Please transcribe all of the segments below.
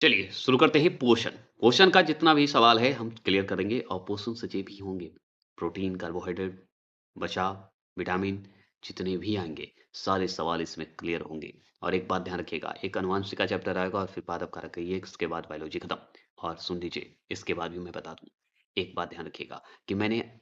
चलिए शुरू करते हैं पोषण। पोषण का जितना भी सवाल है हम क्लियर करेंगे और पोषण से जे भी होंगे, प्रोटीन, कार्बोहाइड्रेट, वसा, विटामिन जितने भी आएँगे, सारे सवाल इसमें क्लियर होंगे। और एक बात ध्यान रखिएगा, एक आनुवंशिक का चैप्टर आएगा और फिर पादप कारक ये इसके बाद बायोलॉजी खत्म। और सुन लीजिए, इसके बाद भी मैं बता दूँ, एक बात ध्यान रखिएगा कि मैंने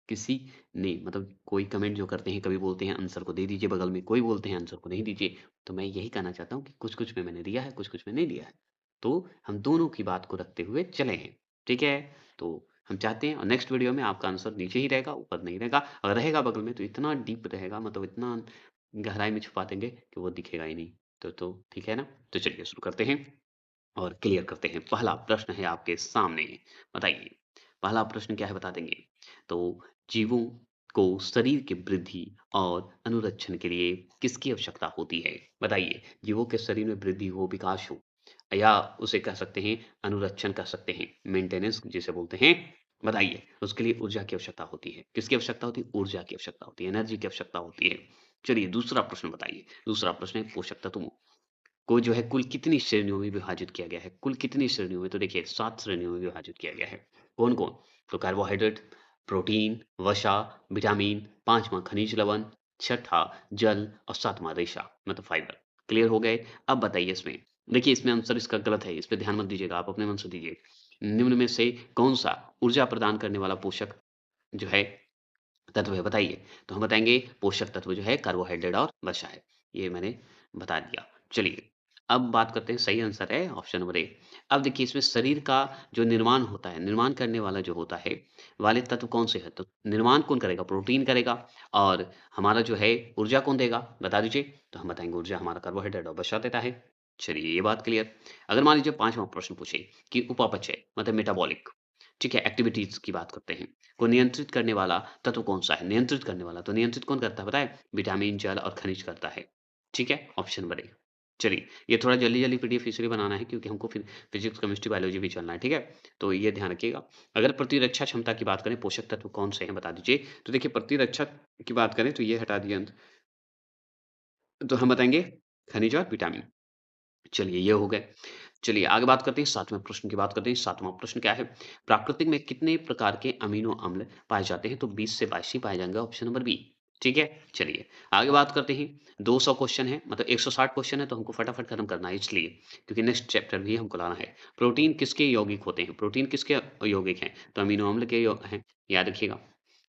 किसी ने मतलब कोई कमेंट जो करते हैं, कभी बोलते हैं आंसर को दे दीजिए बगल में, कोई बोलते हैं आंसर को नहीं दीजिए। तो मैं यही कहना चाहता हूँ कि कुछ-कुछ में मैंने दिया है, कुछ-कुछ में नहीं दिया है। तो हम दोनों की बात को रखते हुए चले हैं, ठीक है? तो हम चाहते हैं और नेक्स्ट वीडियो में आपका आंसर नीचे ही रहेगा, ऊपर नहीं रहेगा। अगर रहेगा बगल में तो इतना डीप रहेगा मतलब इतना गहराई में छुपा देंगे कि वो दिखेगा ही नहीं। तो ठीक है ना? तो चलिए शुरू करते हैं और क्लियर करते हैं। पहला प्रश्न है आपके सामने, बताइए। पहला प्रश्न क्या है बता देंगे? तो जीवों को शरीर की वृद्धि और अनुरक्षण के लिए किसकी आवश्यकता होती है? बताइए। जीवों के शरीर में वृद्धि हो, विकास हो या उसे कह सकते हैं अनुरक्षण कह सकते हैं, मेंटेनेंस जिसे बोलते हैं। बताइए, उसके लिए ऊर्जा की आवश्यकता होती है। किसकी आवश्यकता होती है? ऊर्जा की आवश्यकता होती है, एनर्जी की आवश्यकता होती है। चलिए दूसरा प्रश्न बताइए। दूसरा प्रश्न है पोषक तत्वों को जो है कुल कितनी श्रेणियों में विभाजित किया गया है? कुल कितनी श्रेणियों में? तो देखिए 7 श्रेणियों में विभाजित किया गया है। कौन-कौन? तो कार्बोहाइड्रेट, प्रोटीन, वसा, विटामिन, 5वाँ खनिज लवण, छठा जल और 7वाँ रेशा मतलब फाइबर। क्लियर हो गए? अब बताइए इसमें, देखिए इसमें आंसर इसका गलत है, इस पे ध्यान मत दीजिएगा, आप अपने मन से दीजिए। निम्न में से कौन-सा ऊर्जा प्रदान करने वाला पोषक जो है तत्व है बताइए? तो हम बताएँगे पोषक तत्व जो है कार्बोहाइड्रेट और वसा है। ये मैंने बता दिया। चलिए, अब बात करते हैं सही आंसर है ऑप्शन नंबर ए। अब देखिए इसमें शरीर का जो निर्माण होता है, निर्माण करने वाला जो होता है, वाले तत्व कौन से हैं? तो निर्माण कौन करेगा? प्रोटीन करेगा और हमारा जो है ऊर्जा कौन देगा? बता दीजिए। तो हम बताएँगे ऊर्जा हमारा कार्बोहाइड्रेट और वसा देता है। चलिए ये बात क्लियर। अगर मान लीजिए 5वाँ प्रश्न पूछे कि उपापचय मतलब मेटाबॉलिक, ठीक है? एक्टिविटीज़ की बात करते हैं। को नियंत्रित करने वाला तत्व कौन-सा है? नियंत्रित करने वाला, तो नियंत्रित कौन करता है पता है? विटामिन, जल और खनिज करता है। ठीक है? Option number A. चलिए, ये थोड़ा जल्दी-जल्दी पीडीएफ इसलिए बनाना है क्योंकि हमको फिर फिज़िक्स, केमिस्ट्री, बायोलॉजी भी चलना है, ठीक है? तो ये ध्यान रखिएगा। अगर प्रतिरक्षा क्षमता की बात करें, पोषक तत्व कौन से हैं बता दीजिए? तो देखिए प्रतिरक्षा की बात करें तो ये हटा दिए अंत तो हम बताएँगे खनिज और विटामिन। चलिए ये हो गए। चलिए आगे बात करते हैं 7वें प्रश्न की बात करते हैं। 7वाँ प्रश्न क्या है? प्राकृतिक में कितने प्रकार के अमीनो अम्ल पाए जाते हैं? तो 20 से 22 ही पाए जाएँगे ऑप्शन नंबर बी। ठीक है? चलिए आगे बात करते हैं। 200 क्वेश्चन है मतलब 160 क्वेश्चन है तो हमको फटाफट खत्म करना है इसलिए क्योंकि नेक्स्ट चैप्टर भी हमको लाना है। प्रोटीन किसके यौगिक होते हैं? प्रोटीन किसके यौगिक हैं? तो अमीनो अम्ल के हैं, याद रखिएगा।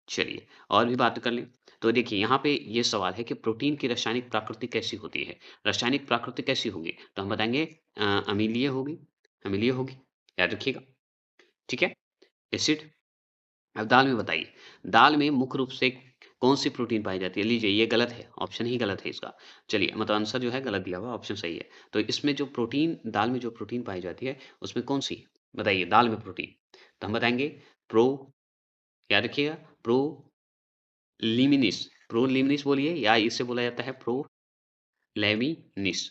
चलिए और भी बात कर लें। तो देखिए यहाँ पे ये सवाल है कि प्रोटीन की रासायनिक प्रकृति कैसी होती है? रासायनिक प्रकृति कैसी होगी? तो हम बताएँगे अम्लीय होगी, याद रखिएगा, ठीक है? एसिड अब दाल में बताइए, दाल में मुख्य रूप से कौन-सी प्रोटीन पाई जाती है? लीजिए ये गलत है, ऑप्शन ही गलत है इसका। चलिए मतलब आंसर जो है गलत दिया हुआ है, ऑप्शन सही है। तो इसमें जो प्रोटीन दाल में जो प्रोटीन पाई जाती है, उसमें कौन-सी? बताइए दाल में प्रोटीन। तो हम बताएँगे प्रो याद रखिएगा प्रोलिमिनिस बोलिए या इसे बोला जाता है प्रोलैमिनिस,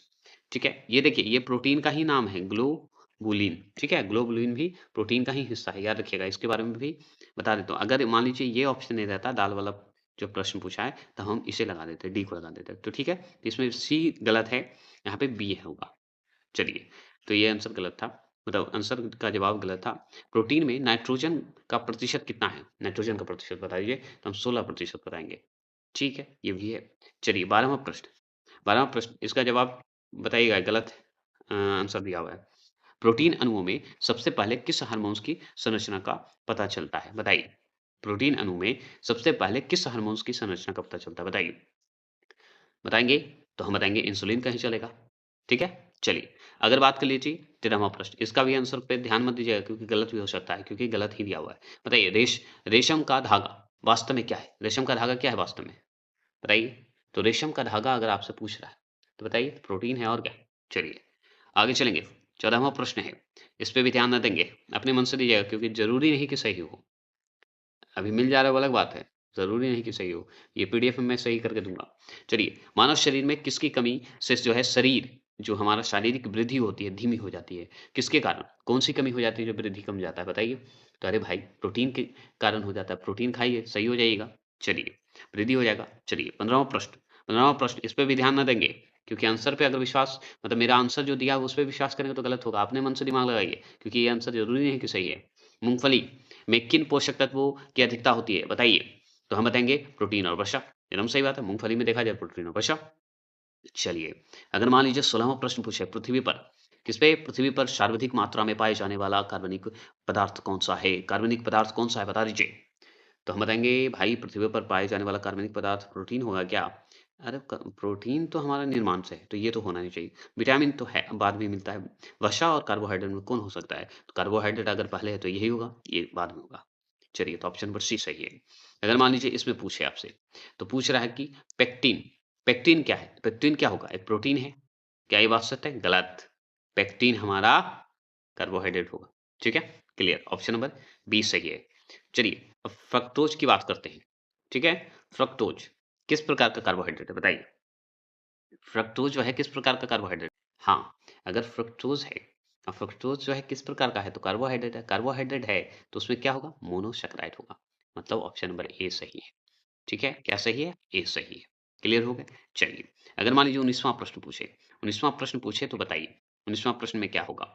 ठीक है? ये देखिए ये प्रोटीन का ही नाम है ग्लोबुलिन, ठीक है? ग्लोबुलिन भी प्रोटीन का ही हिस्सा है, याद रखिएगा। इसके बारे में भी बता देता हूँ। अगर मान लीजिए ये ऑप्शन नहीं रहता दाल वाला जो प्रश्न पूछा है, तो हम इसे लगा देते, डी को लगा देते। तो ठीक है? तो इसमें सी गलत है, यहाँ पे बी होगा। चलिए, तो ये आंसर गलत था, मतलब आंसर का जवाब गलत था। प्रोटीन में नाइट्रोजन का प्रतिशत कितना है? नाइट्रोजन का प्रतिशत बता दीजिए, तो हम 16% बताएँगे। ठीक है, ये भी है। चलिए 12वाँ प्रश्न 12वाँ प्रश्न इसका जवाब बताइएगा गलत आंसर दिया हुआ है। प्रोटीन अणुओं में सबसे पहले किस हार्मोन्स की संरचना का पता चलता है? बताइए। प्रोटीन अणु में सबसे पहले किस हार्मोन्स की संरचना का पता चलता है? बताइए। बताएँगे? तो हम बताएँगे इंसुलिन का ही चलेगा। ठीक है? चलिए, अगर बात कर लीजिए 13वाँ प्रश्न, इसका भी आंसर पे ध्यान मत दीजिएगा क्योंकि गलत भी हो सकता है क्योंकि गलत ही दिया हुआ है। बताइए रेशम का धागा वास्तव में क्या है? रेशम का धागा क्या है वास्तव में? बताइए। तो रेशम का धागा अगर आपसे पूछ रहा है, तो बताइए प्रोटीन है और क्या? चलिए, आगे चलेंगे। 14वाँ प्रश्न है, इस पे भी ध्यान ना देंगे, अपने मन से दीजिएगा क्योंकि ज़रूरी नहीं कि सही हो। अभी मिल जा रहा है वो अलग बात है, ज़रूरी नहीं कि सही हो। ये पीडीएफ में मैं सही करके दूँगा। चलिए, मानव शरीर में किसकी कमी से जो है शरीर जो हमारा शारीरिक वृद्धि होती है, धीमी हो जाती है? किसके कारण? कौन-सी कमी हो जाती है जो वृद्धि कम जाता है बताइए? तो अरे भाई, प्रोटीन के कारण हो जाता है, प्रोटीन खाइए, सही हो जाइएगा। चलिए, वृद्धि हो जाएगा। चलिए 15वाँ प्रश्न इस पे भी ध्यान ना देंगे क्योंकि आंसर पे अगर विश्वास मतलब मेरा आंसर जो दिया है उस पे विश्वास करेंगे तो गलत होगा। आपने मन से दिमाग लगाइए क्योंकि ये आंसर ज़रूरी नहीं है कि सही है। मूँगफली में किन पोषक तत्वों की अधिकता होती है बताइए? तो हम बताएँगे प्रोटीन और वसा। एकदम सही बात है, मूँगफली में देखा जाए प्रोटीन और वसा। चलिए, अगर मान लीजिए 16वाँ प्रश्न पूछे पृथ्वी पर सर्वाधिक मात्रा में पाए जाने वाला कार्बनिक पदार्थ कौन-सा है? कार्बनिक पदार्थ कौन-सा है बता दीजिए? तो हम बताएँगे भाई पृथ्वी पर पाए जाने वाला कार्बनिक पदार्थ प्रोटीन होगा क्या? अरे क प्रोटीन तो हमारा निर्माण से है, तो ये तो होना नहीं चाहिए। विटामिन तो है, बाद में मिलता है। वसा और कार्बोहाइड्रेट में कौन हो सकता है? तो कार्बोहाइड्रेट अगर पहले है तो यही होगा, ये बाद में होगा। चलिए तो ऑप्शन नंबर सी सही है। अगर मान लीजिए इसमें पूछे आपसे, तो पूछ रहा है कि पेक्टिन, पेक्टिन क्या है? पेक्टिन क्या होगा? एक प्रोटीन है। क्या ये बात सत्य है? गलत। पेक्टिन हमारा कार्बोहाइड्रेट होगा। ठीक है? क्लियर। ऑप्शन नंबर बी सही है। चलिए, अब फ्रक्टोज की बात करते हैं। ठीक है? फ्रक्टोज किस प्रकार का कार्बोहाइड्रेट है बताइए? फ्रक्टोज जो है किस प्रकार का कार्बोहाइड्रेट? हाँ, अगर फ्रक्टोज है फ्रक्टोज जो है किस प्रकार का है? तो कार्बोहाइड्रेट है। कार्बोहाइड्रेट है तो उसमें क्या होगा? मोनोसैकेराइड होगा। मतलब ऑप्शन नंबर ए सही है। ठीक है? क्या सही है? ए सही है। क्लियर हो गया? चलिए, अगर मान लीजिए 19वाँ प्रश्न पूछे तो बताइए, 19वाँ प्रश्न में क्या होगा?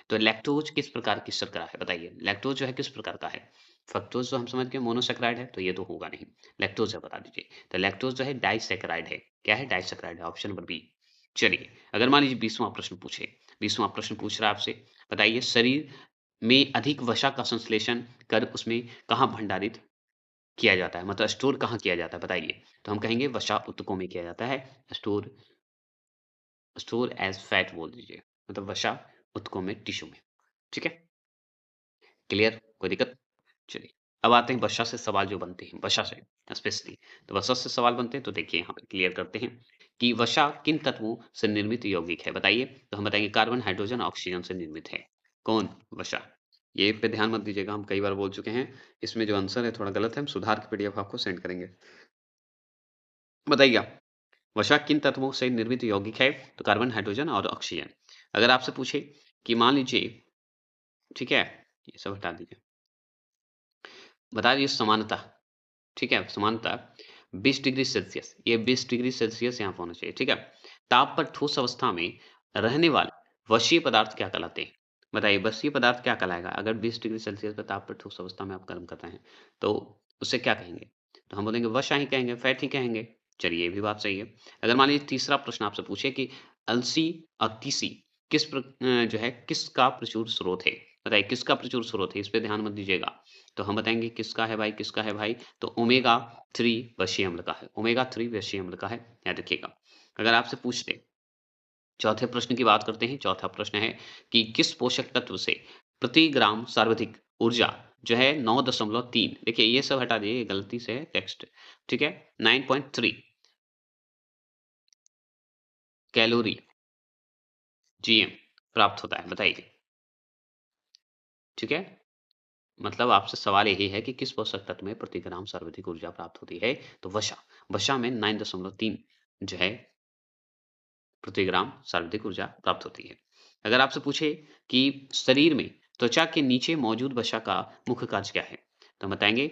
तो लैक्टोज किस प्रकार की शर्करा है बताइए? लैक्टोज जो है किस प्रकार का है? फ्रक्टोज तो हम समझ गए मोनोसैकेराइड है, तो ये तो होगा नहीं। लैक्टोज है बता दीजिए। तो लैक्टोज जो है डाइसैकेराइड है। क्या है? डाइसैकेराइड है, ऑप्शन नंबर बी। चलिए, अगर मान लीजिए 20वाँ प्रश्न पूछ रहा है आपसे, बताइए शरीर में अधिक वसा का संश्लेषण कर उसमें कहाँ भंडारित किया जाता है? मतलब स्टोर कहाँ किया जाता है बताइए? तो हम कहेंगे वसा ऊतकों में किया जाता है। स्टोर स्टोर एज़ फैट बोल दीजिए। मतलब वसा ऊतकों में, टिश्यू में। ठीक है? क्लियर? कोई दिक्कत? चलिए, अब आते हैं वसा से सवाल जो बनते हैं, वसा से स्पेशली। तो वसा से सवाल बनते हैं तो देखिए यहाँ पे क्लियर करते हैं कि वसा किन तत्वों से निर्मित यौगिक है बताइए? तो हम बताएँगे कार्बन, हाइड्रोजन, ऑक्सीजन से निर्मित है। कौन? वसा। ये पे ध्यान मत दीजिएगा, हम कई बार बोल चुके हैं। इसमें जो आंसर है थोड़ा गलत है, हम सुधार के पीडीएफ आपको सेंड करेंगे। बताइए आप, वसा किन तत्वों से निर्मित यौगिक है? तो कार्बन, हाइड्रोजन और ऑक्सीजन। अगर आपसे पूछे कि मान लीजिए, ठीक है? ये सब हटा दीजिए। बता दीजिए समानता, ठीक है? समानता 20 डिग्री सेल्सियस, ये 20 डिग्री सेल्सियस यहाँ पे होना चाहिए, ठीक है? ताप पर ठोस अवस्था में रहने वाले वशीय पदार्थ क्या कहलाते हैं? बताइए वशीय पदार्थ क्या कहलाएगा? अगर 20 डिग्री सेल्सियस पे ताप पर ठोस अवस्था में आप गर्म कर रहे हैं, तो उसे क्या कहेंगे? तो हम बोलेंगे वसा ही कहेंगे, फैट ही कहेंगे। चलिए ये भी बात सही है। अगर मान लीजिए तीसरा प्रश्न आपसे पूछे कि अलसी और तीसी जो है किसका प्रचुर स्रोत है? बताइए किसका प्रचुर स्रोत है? इस पे ध्यान मत दीजिएगा। तो हम बताएँगे किसका है भाई, किसका है भाई? तो ओमेगा 3 वशीय अम्ल का है। ओमेगा 3 वशीय अम्ल का है, याद रखिएगा। अगर आपसे पूछ ले, चौथे प्रश्न की बात करते हैं। चौथा प्रश्न है कि किस पोषक तत्व से प्रति ग्राम सर्वाधिक ऊर्जा जो है 9.3, देखिए ये सब हटा दीजिए, ये गलती से है टेक्स्ट, ठीक है? 9.3 कैलोरी जीएम प्राप्त होता है, बताइए, ठीक है? मतलब आपसे सवाल यही है कि किस पोषक तत्व में प्रति ग्राम सर्वाधिक ऊर्जा प्राप्त होती है? तो वसा। वसा में 9.3 जो है प्रति ग्राम सर्वाधिक ऊर्जा प्राप्त होती है। अगर आपसे पूछे कि शरीर में त्वचा के नीचे मौजूद वसा का मुख्य कार्य क्या है? तो हम बताएँगे,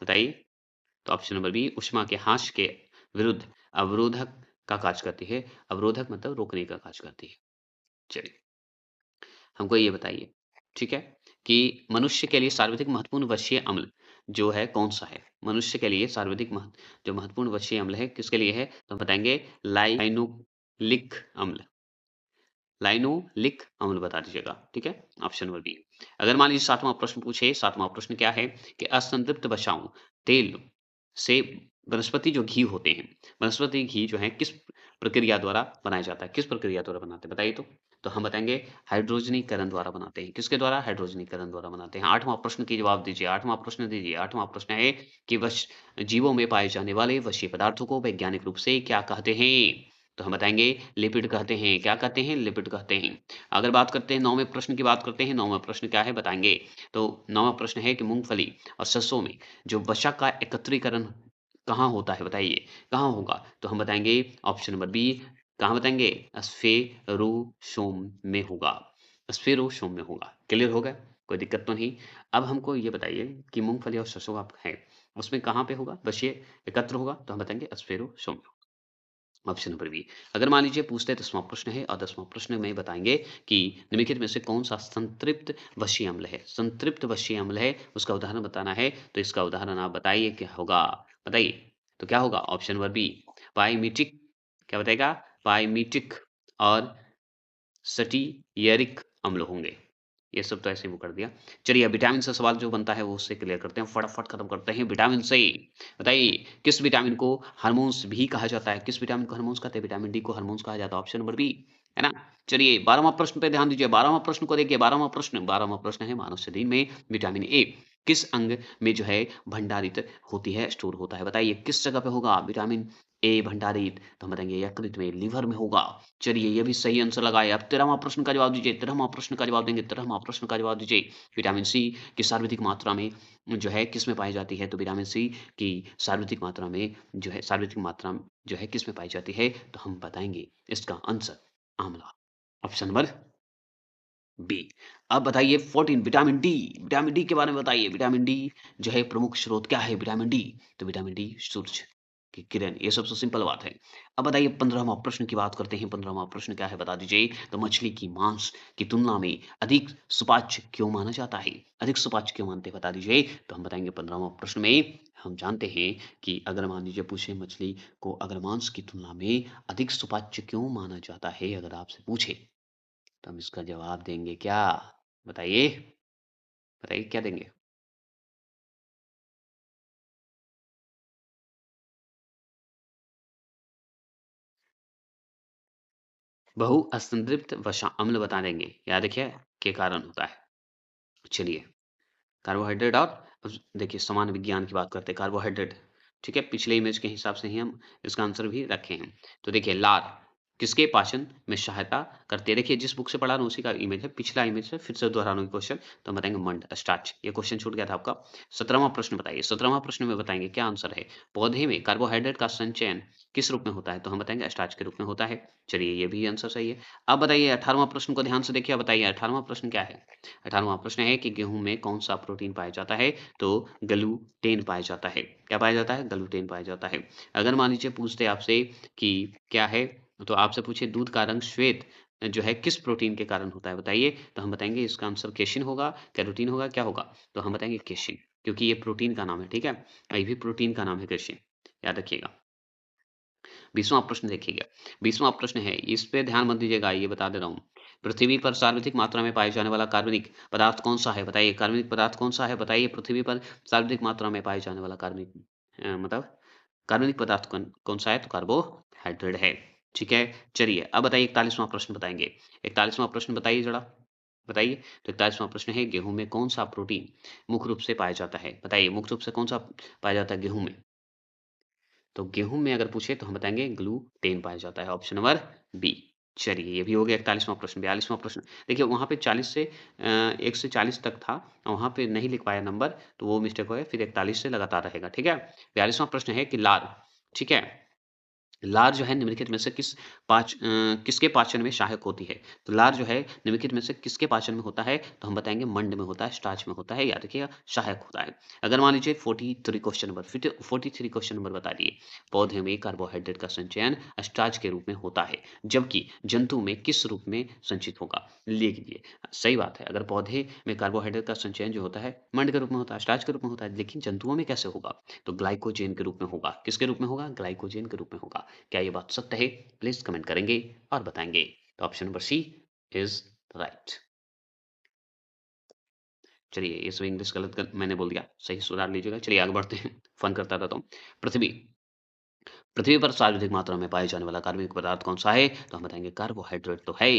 बताइए? तो ऑप्शन नंबर बी ऊष्मा के ह्रास के विरुद्ध अवरोधक का कार्य करती है। अवरोधक मतलब रोकने का कार्य करती है। चलिए, हमको ये बताइए, ठीक है? कि मनुष्य के लिए सर्वाधिक महत्वपूर्ण वशीय अम्ल जो है कौन-सा है? मनुष्य के लिए सर्वाधिक जो महत्वपूर्ण वशीय अम्ल है, किसके लिए है? तो हम बताएँगे लाइनोलिक अम्ल। लाइनोलिक अम्ल बता दीजिएगा, ठीक है? Option number B. अगर मान लीजिए 7वाँ प्रश्न पूछे, 7वाँ प्रश्न क्या है कि असंतृप्त वसाओं, तेल से वनस्पति जो घी होते हैं, वनस्पति घी जो है किस प्रक्रिया द्वारा बनाया जाता है? किस प्रक्रिया द्वारा बनाते हैं बताइए तो? तो हम बताएँगे हाइड्रोजनीकरण द्वारा बनाते हैं। किसके द्वारा? हाइड्रोजनीकरण द्वारा बनाते हैं। 8वाँ प्रश्न की जवाब दीजिए, 8वाँ प्रश्न दीजिए। 8वाँ प्रश्न है कि जीवों में पाए जाने वाले वशीय पदार्थों को वैज्ञानिक रूप से क्या कहते हैं? तो हम बताएँगे लिपिड कहते हैं। क्या कहते हैं? लिपिड कहते हैं। अगर बात करते हैं 9वें प्रश्न की बात करते हैं, 9वाँ प्रश्न क्या है बताएँगे। तो 9वाँ प्रश्न है कि मूँगफली और सरसों में जो वसा का एकत्रीकरण कहाँ होता है बताइए? कहाँ होगा? तो हम बताएँगे ऑप्शन नंबर बी, कहाँ बताएँगे? स्फेरुशोम में होगा। स्फेरुशोम में होगा। क्लियर हो गया? कोई दिक्कत तो नहीं? अब हमको ये बताइए कि मूँगफली और सरसों आप है, उसमें कहाँ पे होगा? वशीय एकत्र होगा? तो हम बताएँगे स्फेरुशोम में। Option number B. अगर मान लीजिए पूछते हैं 10वां प्रश्न है और 10वां प्रश्न में बताएँगे कि निम्नलिखित में से कौन-सा संतृप्त वशीय अम्ल है? संतृप्त वशीय अम्ल है, उसका उदाहरण बताना है, तो इसका उदाहरण आप बताइए क्या होगा? बताइए, तो क्या होगा? ऑप्शन नंबर बी, पाइमीटिक, क्या बताएगा? पाइमीटिक और सटीयरिक अम्ल होंगे। ये सब तो ऐसे ही वो कर दिया। चलिए अब विटामिन से सवाल जो बनता है वो उससे क्लियर करते हैं, फटाफट खत्म करते हैं। विटामिन से बताइए किस विटामिन को हार्मोन्स भी कहा जाता है? किस विटामिन को हार्मोन्स कहते हैं? विटामिन डी को हार्मोन्स कहा जाता है, ऑप्शन नंबर बी, है ना? चलिए 12वां प्रश्न पे ध्यान दीजिए, 12वां प्रश्न को देखिए, 12वां प्रश्न है मानव शरीर में विटामिन ए किस अंग में जो है भंडारित होती है, स्टोर होता है? बताइए किस जगह पे होगा विटामिन ए भंडारित? तो हम बताएँगे यकृत में, लिवर में होगा। चलिए ये भी सही आंसर लगाए। अब 13वां प्रश्न का जवाब दीजिए, 13वां प्रश्न का जवाब देंगे, 13वां प्रश्न का जवाब दीजिए। विटामिन सी की सर्वाधिक मात्रा में जो है किसमें पाई जाती है? तो विटामिन सी की सर्वाधिक मात्रा में जो है सर्वाधिक मात्रा जो है किसमें पाई जाती है? तो हम बताएँगे इसका आंसर आंवला। Option number B. अब बताइए 14 विटामिन डी के बारे में बताइए। विटामिन डी जो है प्रमुख स्रोत क्या है विटामिन डी? तो विटामिन डी सूरज की किरण, ये सबसे सिंपल बात है। अब बताइए 15वां प्रश्न की बात करते हैं। 15वां प्रश्न क्या है बता दीजिए? तो मछली की मांस की तुलना में अधिक सुपाच्य क्यों माना जाता है? अधिक सुपाच्य क्यों मानते हैं बता दीजिए? तो हम बताएँगे 15वां प्रश्न में हम जानते हैं कि अगर मान लीजिए पूछे मछली को अगर मांस की तुलना में अधिक सुपाच्य क्यों माना जाता है? अगर आपसे पूछे तो हम इसका जवाब देंगे क्या? बताइए, बताइए क्या देंगे? बहुअसंतृप्त वसा अम्ल बता देंगे। याद रखिए के कारण होता है। चलिए कार्बोहाइड्रेट और देखिए सामान्य विज्ञान की बात करते हैं कार्बोहाइड्रेट, ठीक है? पिछले इमेज के हिसाब से ही हम इसका आंसर भी रखे हैं। तो देखिए लार किसके पाचन में सहायता करती है? देखिए जिस बुक से पढ़ा रहा हूँ उसी का इमेज है, पिछला इमेज है, फिर से दोहरा रहा हूँ क्वेश्चन, तो हम बताएँगे मंड स्टार्च। ये क्वेश्चन छूट गया था आपका। 17वां प्रश्न बताइए, 17वां प्रश्न में बताएँगे क्या आंसर है? पौधे में कार्बोहाइड्रेट का संचयन किस रूप में होता है? तो हम बताएँगे स्टार्च के रूप में होता है। चलिए ये भी आंसर सही है। अब बताइए 18वां प्रश्न को ध्यान से देखिए, अब बताइए 18वां प्रश्न क्या है? 18वां प्रश्न है कि गेहूँ में कौन-सा प्रोटीन पाया जाता है? तो ग्लूटेन पाया जाता है। क्या पाया जाता है? ग्लूटेन पाया जाता है। अगर मान लीजिए पूछते आपसे कि क्या है? तो आपसे पूछे दूध का रंग श्वेत जो है किस प्रोटीन के कारण होता है बताइए? तो हम बताएँगे इसका आंसर केशिन होगा, कैरोटीन होगा, क्या होगा? तो हम बताएँगे केशिन क्योंकि ये प्रोटीन का नाम है, ठीक है? ये भी प्रोटीन का नाम है केशिन, याद रखिएगा। 20वां प्रश्न देखिएगा, 20वां प्रश्न है, इस पे ध्यान मत दीजिएगा, ये बता दे रहा हूँ। पृथ्वी पर सर्वाधिक मात्रा में पाए जाने वाला कार्बनिक पदार्थ कौन-सा है? बताइए, कार्बनिक पदार्थ कौन-सा है? बताइए, पृथ्वी पर सर्वाधिक मात्रा में पाए जाने वाला कार्बनिक मतलब कार्बनिक पदार्थ कौन-सा है? तो कार्बोहाइड्रेट है। ठीक है? चलिए, अब बताइए 41वां प्रश्न बताएँगे। 41वां प्रश्न बताइए ज़रा, बताइए। तो 41वां प्रश्न है, गेहूँ में कौन-सा प्रोटीन मुख्य रूप से पाया जाता है? बताइए, मुख्य रूप से कौन-सा पाया जाता है गेहूँ में? तो गेहूँ में अगर पूछे तो हम बताएँगे ग्लूटेन पाया जाता है, ऑप्शन नंबर बी। चलिए ये भी हो गया 41वां प्रश्न, 42वां प्रश्न। देखिए वहाँ पे 40 से 1 से 40 तक था, वहाँ पे नहीं लिख पाया नंबर, तो वो मिस्टेक हो गया, फिर 41 से लगातार रहेगा, ठीक है? 42वां प्रश्न है कि लार, ठीक है? लार जो है निम्नलिखित में से किसके पाचन में सहायक होती है? तो लार जो है निम्नलिखित में से किसके पाचन में होता है? तो हम बताएँगे मंड में होता है, स्टार्च में होता है, याद रखिएगा सहायक होता है। अगर मान लीजिए 43 क्वेश्चन नंबर 43 क्वेश्चन नंबर बता दिए। पौधे में कार्बोहाइड्रेट का संचयन स्टार्च के रूप में होता है, जबकि जंतु में किस रूप में संचित होगा? लिख लीजिए। सही बात है, अगर पौधे में कार्बोहाइड्रेट का संचयन जो होता है, मंड के रूप में होता है, स्टार्च के रूप में होता है, लेकिन जंतुओं में कैसे होगा? तो ग्लाइकोजेन के रूप में होगा। किसके रूप में होगा? ग्लाइकोजेन के रूप में होगा। क्या ये बात सत्य है? प्लीज कमेंट करेंगे और बताएंगे। तो option number C is right. चलिए ये सब इंग्लिश गलत मैंने बोल दिया, सही सुधार लीजिएगा। चलिए आगे बढ़ते हैं, फन करता रहता हूँ। पृथ्वी पृथ्वी पर सर्वाधिक मात्रा में पाए जाने वाला कार्बनिक पदार्थ कौन सा है? तो हम बताएंगे कार्बोहाइड्रेट तो है।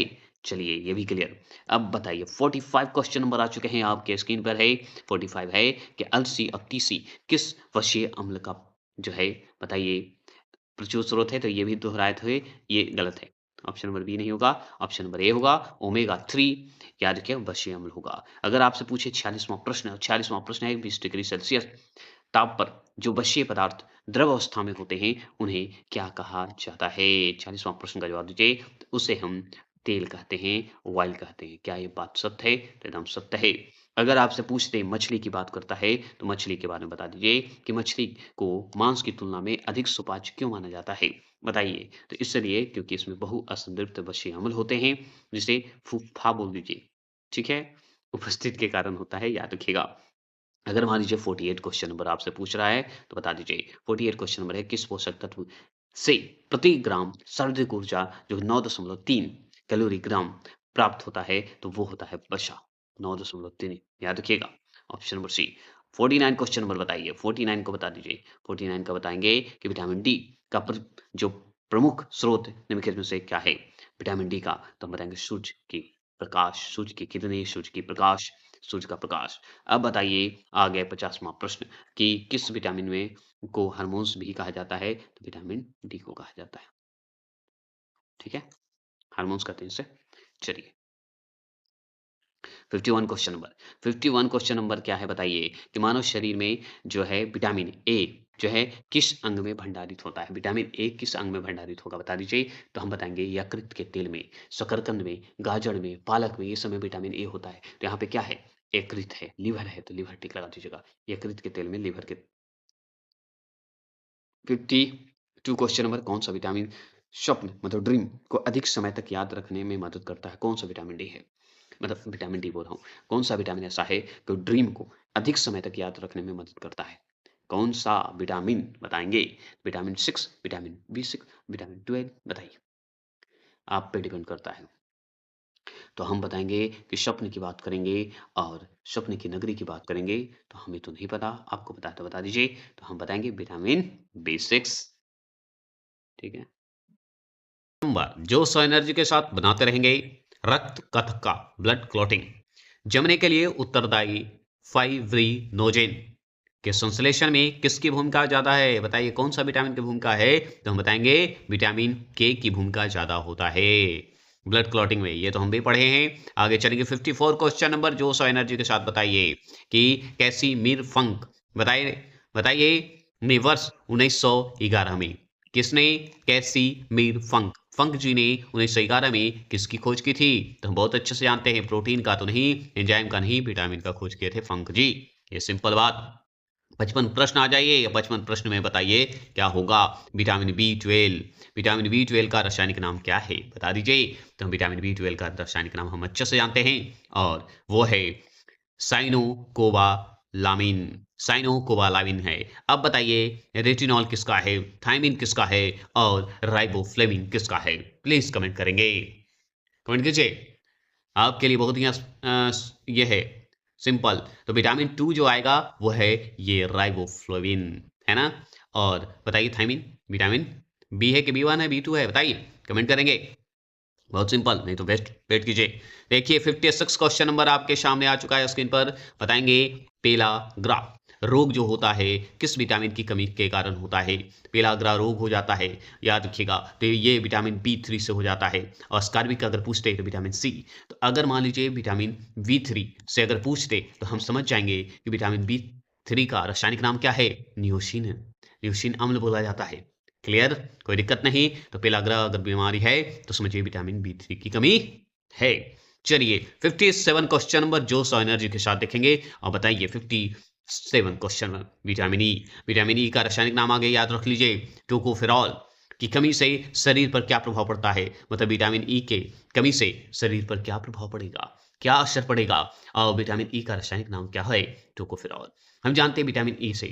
चलिए ये भी क्लियर। अब बताइए 45 क्वेश्चन नंबर आ चुके हैं आपके स्क्रीन पर है। 45 है कि अलसी और तीसी किस वशीय अम्ल का जो है बताइए प्रचुर स्रोत है, तो ये भी दोहराए थे, ये गलत है। ऑप्शन नंबर बी नहीं होगा, ऑप्शन नंबर ए होगा, ओमेगा 3 याद रखिए वशीय अम्ल होगा। अगर आपसे पूछे 46वां प्रश्न, 46वां प्रश्न है 20 डिग्री सेल्सियस ताप पर जो वशीय पदार्थ द्रव अवस्था में होते हैं, उन्हें क्या कहा जाता है? 46वां प्रश्न का जवाब दीजिए। उसे हम तेल कहते हैं, ऑयल कहते हैं। क्या ये बात सत्य है? तो एकदम सत्य है। अगर आपसे पूछते हैं मछली की बात करता है, तो मछली के बारे में बता दीजिए कि मछली को मांस की तुलना में अधिक सुपाच्य क्यों माना जाता है? बताइए। तो इसलिए क्योंकि इसमें बहुअसंतृप्त वशीय अम्ल होते हैं, जिसे फूफा बोल दीजिए, ठीक है? उपस्थित के कारण होता है, याद रखिएगा। अगर मान लीजिए 48 क्वेश्चन नंबर आपसे पूछ रहा है, तो बता दीजिए। 48 क्वेश्चन नंबर है, किस पोषक तत्व से प्रति ग्राम शारीरिक ऊर्जा जो 9.3 कैलोरी ग्राम प्राप्त होता है, तो वो होता है वसा, 9.3, याद रखिएगा। Option number C. 49 question number बताइए, 49 को बता दीजिए। 49 का बताएँगे कि विटामिन डी का जो प्रमुख स्रोत निम्नलिखित में से क्या है? विटामिन डी का, तो हम बताएँगे सूर्य की प्रकाश, सूर्य की किरणें, सूर्य की प्रकाश, सूर्य का प्रकाश। अब बताइए आ गया 50वां प्रश्न कि किस विटामिन में को हार्मोन्स भी कहा जाता है? तो विटामिन डी को कहा जाता है। ठीक है? हार्मोन्स कहते हैं इसे। चलिए 51 क्वेश्चन नंबर। 51 क्वेश्चन नंबर क्या है बताइए कि मानव शरीर में जो है विटामिन ए जो है किस अंग में भंडारित होता है? विटामिन ए किस अंग में भंडारित होगा बता दीजिए? तो हम बताएँगे यकृत के तेल में, शकरकंद में, गाजर में, पालक में, ये सब में विटामिन ए होता है। तो यहाँ पे क्या है? यकृत है, लिवर है, तो लिवर टिक लगा दीजिएगा। यकृत के तेल में लिवर के 52 क्वेश्चन नंबर कौन-सा विटामिन स्वप्न मतलब ड्रीम को अधिक समय तक याद रखने में मदद करता है? कौन-सा विटामिन डी है? मतलब विटामिन डी बोल रहा हूँ। कौन-सा विटामिन ऐसा है जो ड्रीम को अधिक समय तक याद रखने में मदद करता है? कौन-सा विटामिन बताएँगे? विटामिन 6, विटामिन बी6, विटामिन 12 बताइए। आप पे डिपेंड करता है। तो हम बताएँगे कि स्वप्न की बात करेंगे और स्वप्न की नगरी की बात करेंगे, तो हमें तो नहीं पता, आपको पता है तो बता दीजिए। तो हम बताएँगे विटामिन बी6, ठीक है? नंबर जो सौ एनर्जी के साथ बनाते रहेंगे रक्त कथका ब्लड क्लॉटिंग जमने के लिए उत्तरदायी फाइब्रिनोजेन के संश्लेषण में किसकी भूमिका ज्यादा है? बताइए कौन सा विटामिन की भूमिका है? तो हम बताएंगे विटामिन के की भूमिका ज्यादा होता है ब्लड क्लॉटिंग में। ये तो हम भी पढ़े हैं। आगे चलेंगे 54 क्वेश्चन नंबर जो सौ एनर्जी के साथ बताइए कि कैसी मीर फंक बताइए बताइए ने वर्ष 1911 में किसने कैसी मीर फंक जी ने 1911 में किसकी खोज की थी? तो हम बहुत अच्छे से जानते हैं, प्रोटीन का तो नहीं, एंजाइम का नहीं, विटामिन का खोज किए थे फंक जी। ये सिंपल बात। 55 प्रश्न आ जाइए। 55 प्रश्न में बताइए क्या होगा? विटामिन बी 12, विटामिन बी 12 का रासायनिक नाम क्या है बता दीजिए। तो हम विटामिन बी 12 का रासायनिक नाम हम अच्छे से जानते हैं और वो है साइनोकोबालामिन। साइनोकोबालामिन है। अब बताइए रेटिनॉल किसका है, थायमिन किसका है और राइबोफ्लेविन किसका है? प्लीज कमेंट करेंगे, कमेंट कीजिए। आपके लिए बहुत ही ये है सिंपल। तो विटामिन 2 जो आएगा वो है ये राइबोफ्लेविन, है ना? और बताइए थायमिन विटामिन बी है कि बी 1 है, बी 2 है? बताइए, कमेंट करेंगे। बहुत सिंपल, नहीं तो बेस्ट वेट कीजिए। देखिए 56 क्वेश्चन नंबर आपके सामने आ चुका है स्क्रीन पर। बताएंगे पेलाग्रा रोग जो होता है किस विटामिन की कमी के कारण होता है? पेलाग्रा रोग हो जाता है, याद रखिएगा, तो ये विटामिन बी 3 से हो जाता है। और स्कारविक अगर पूछते तो विटामिन सी। तो अगर मान लीजिए विटामिन बी 3 से अगर पूछते तो हम समझ जाएंगे कि विटामिन बी 3 का रासायनिक नाम क्या है? नियोसिन। नियोसिन अम्ल बोला जाता है। क्लियर, कोई दिक्कत नहीं। तो पेलाग्रा अगर बीमारी है तो समझिए विटामिन बी 3 की कमी है। चलिए 57 क्वेश्चन नंबर जो सौ एनर्जी के साथ देखेंगे और बताइए 57 question vitamin E. Vitamin E का रासायनिक नाम आगे याद रख लीजिए टोकोफेरॉल की कमी से शरीर पर क्या प्रभाव पड़ता है? मतलब विटामिन ई के कमी से शरीर पर क्या प्रभाव पड़ेगा, क्या असर पड़ेगा? और विटामिन ई का रासायनिक नाम क्या है? टोकोफेरॉल। हम जानते हैं विटामिन ई से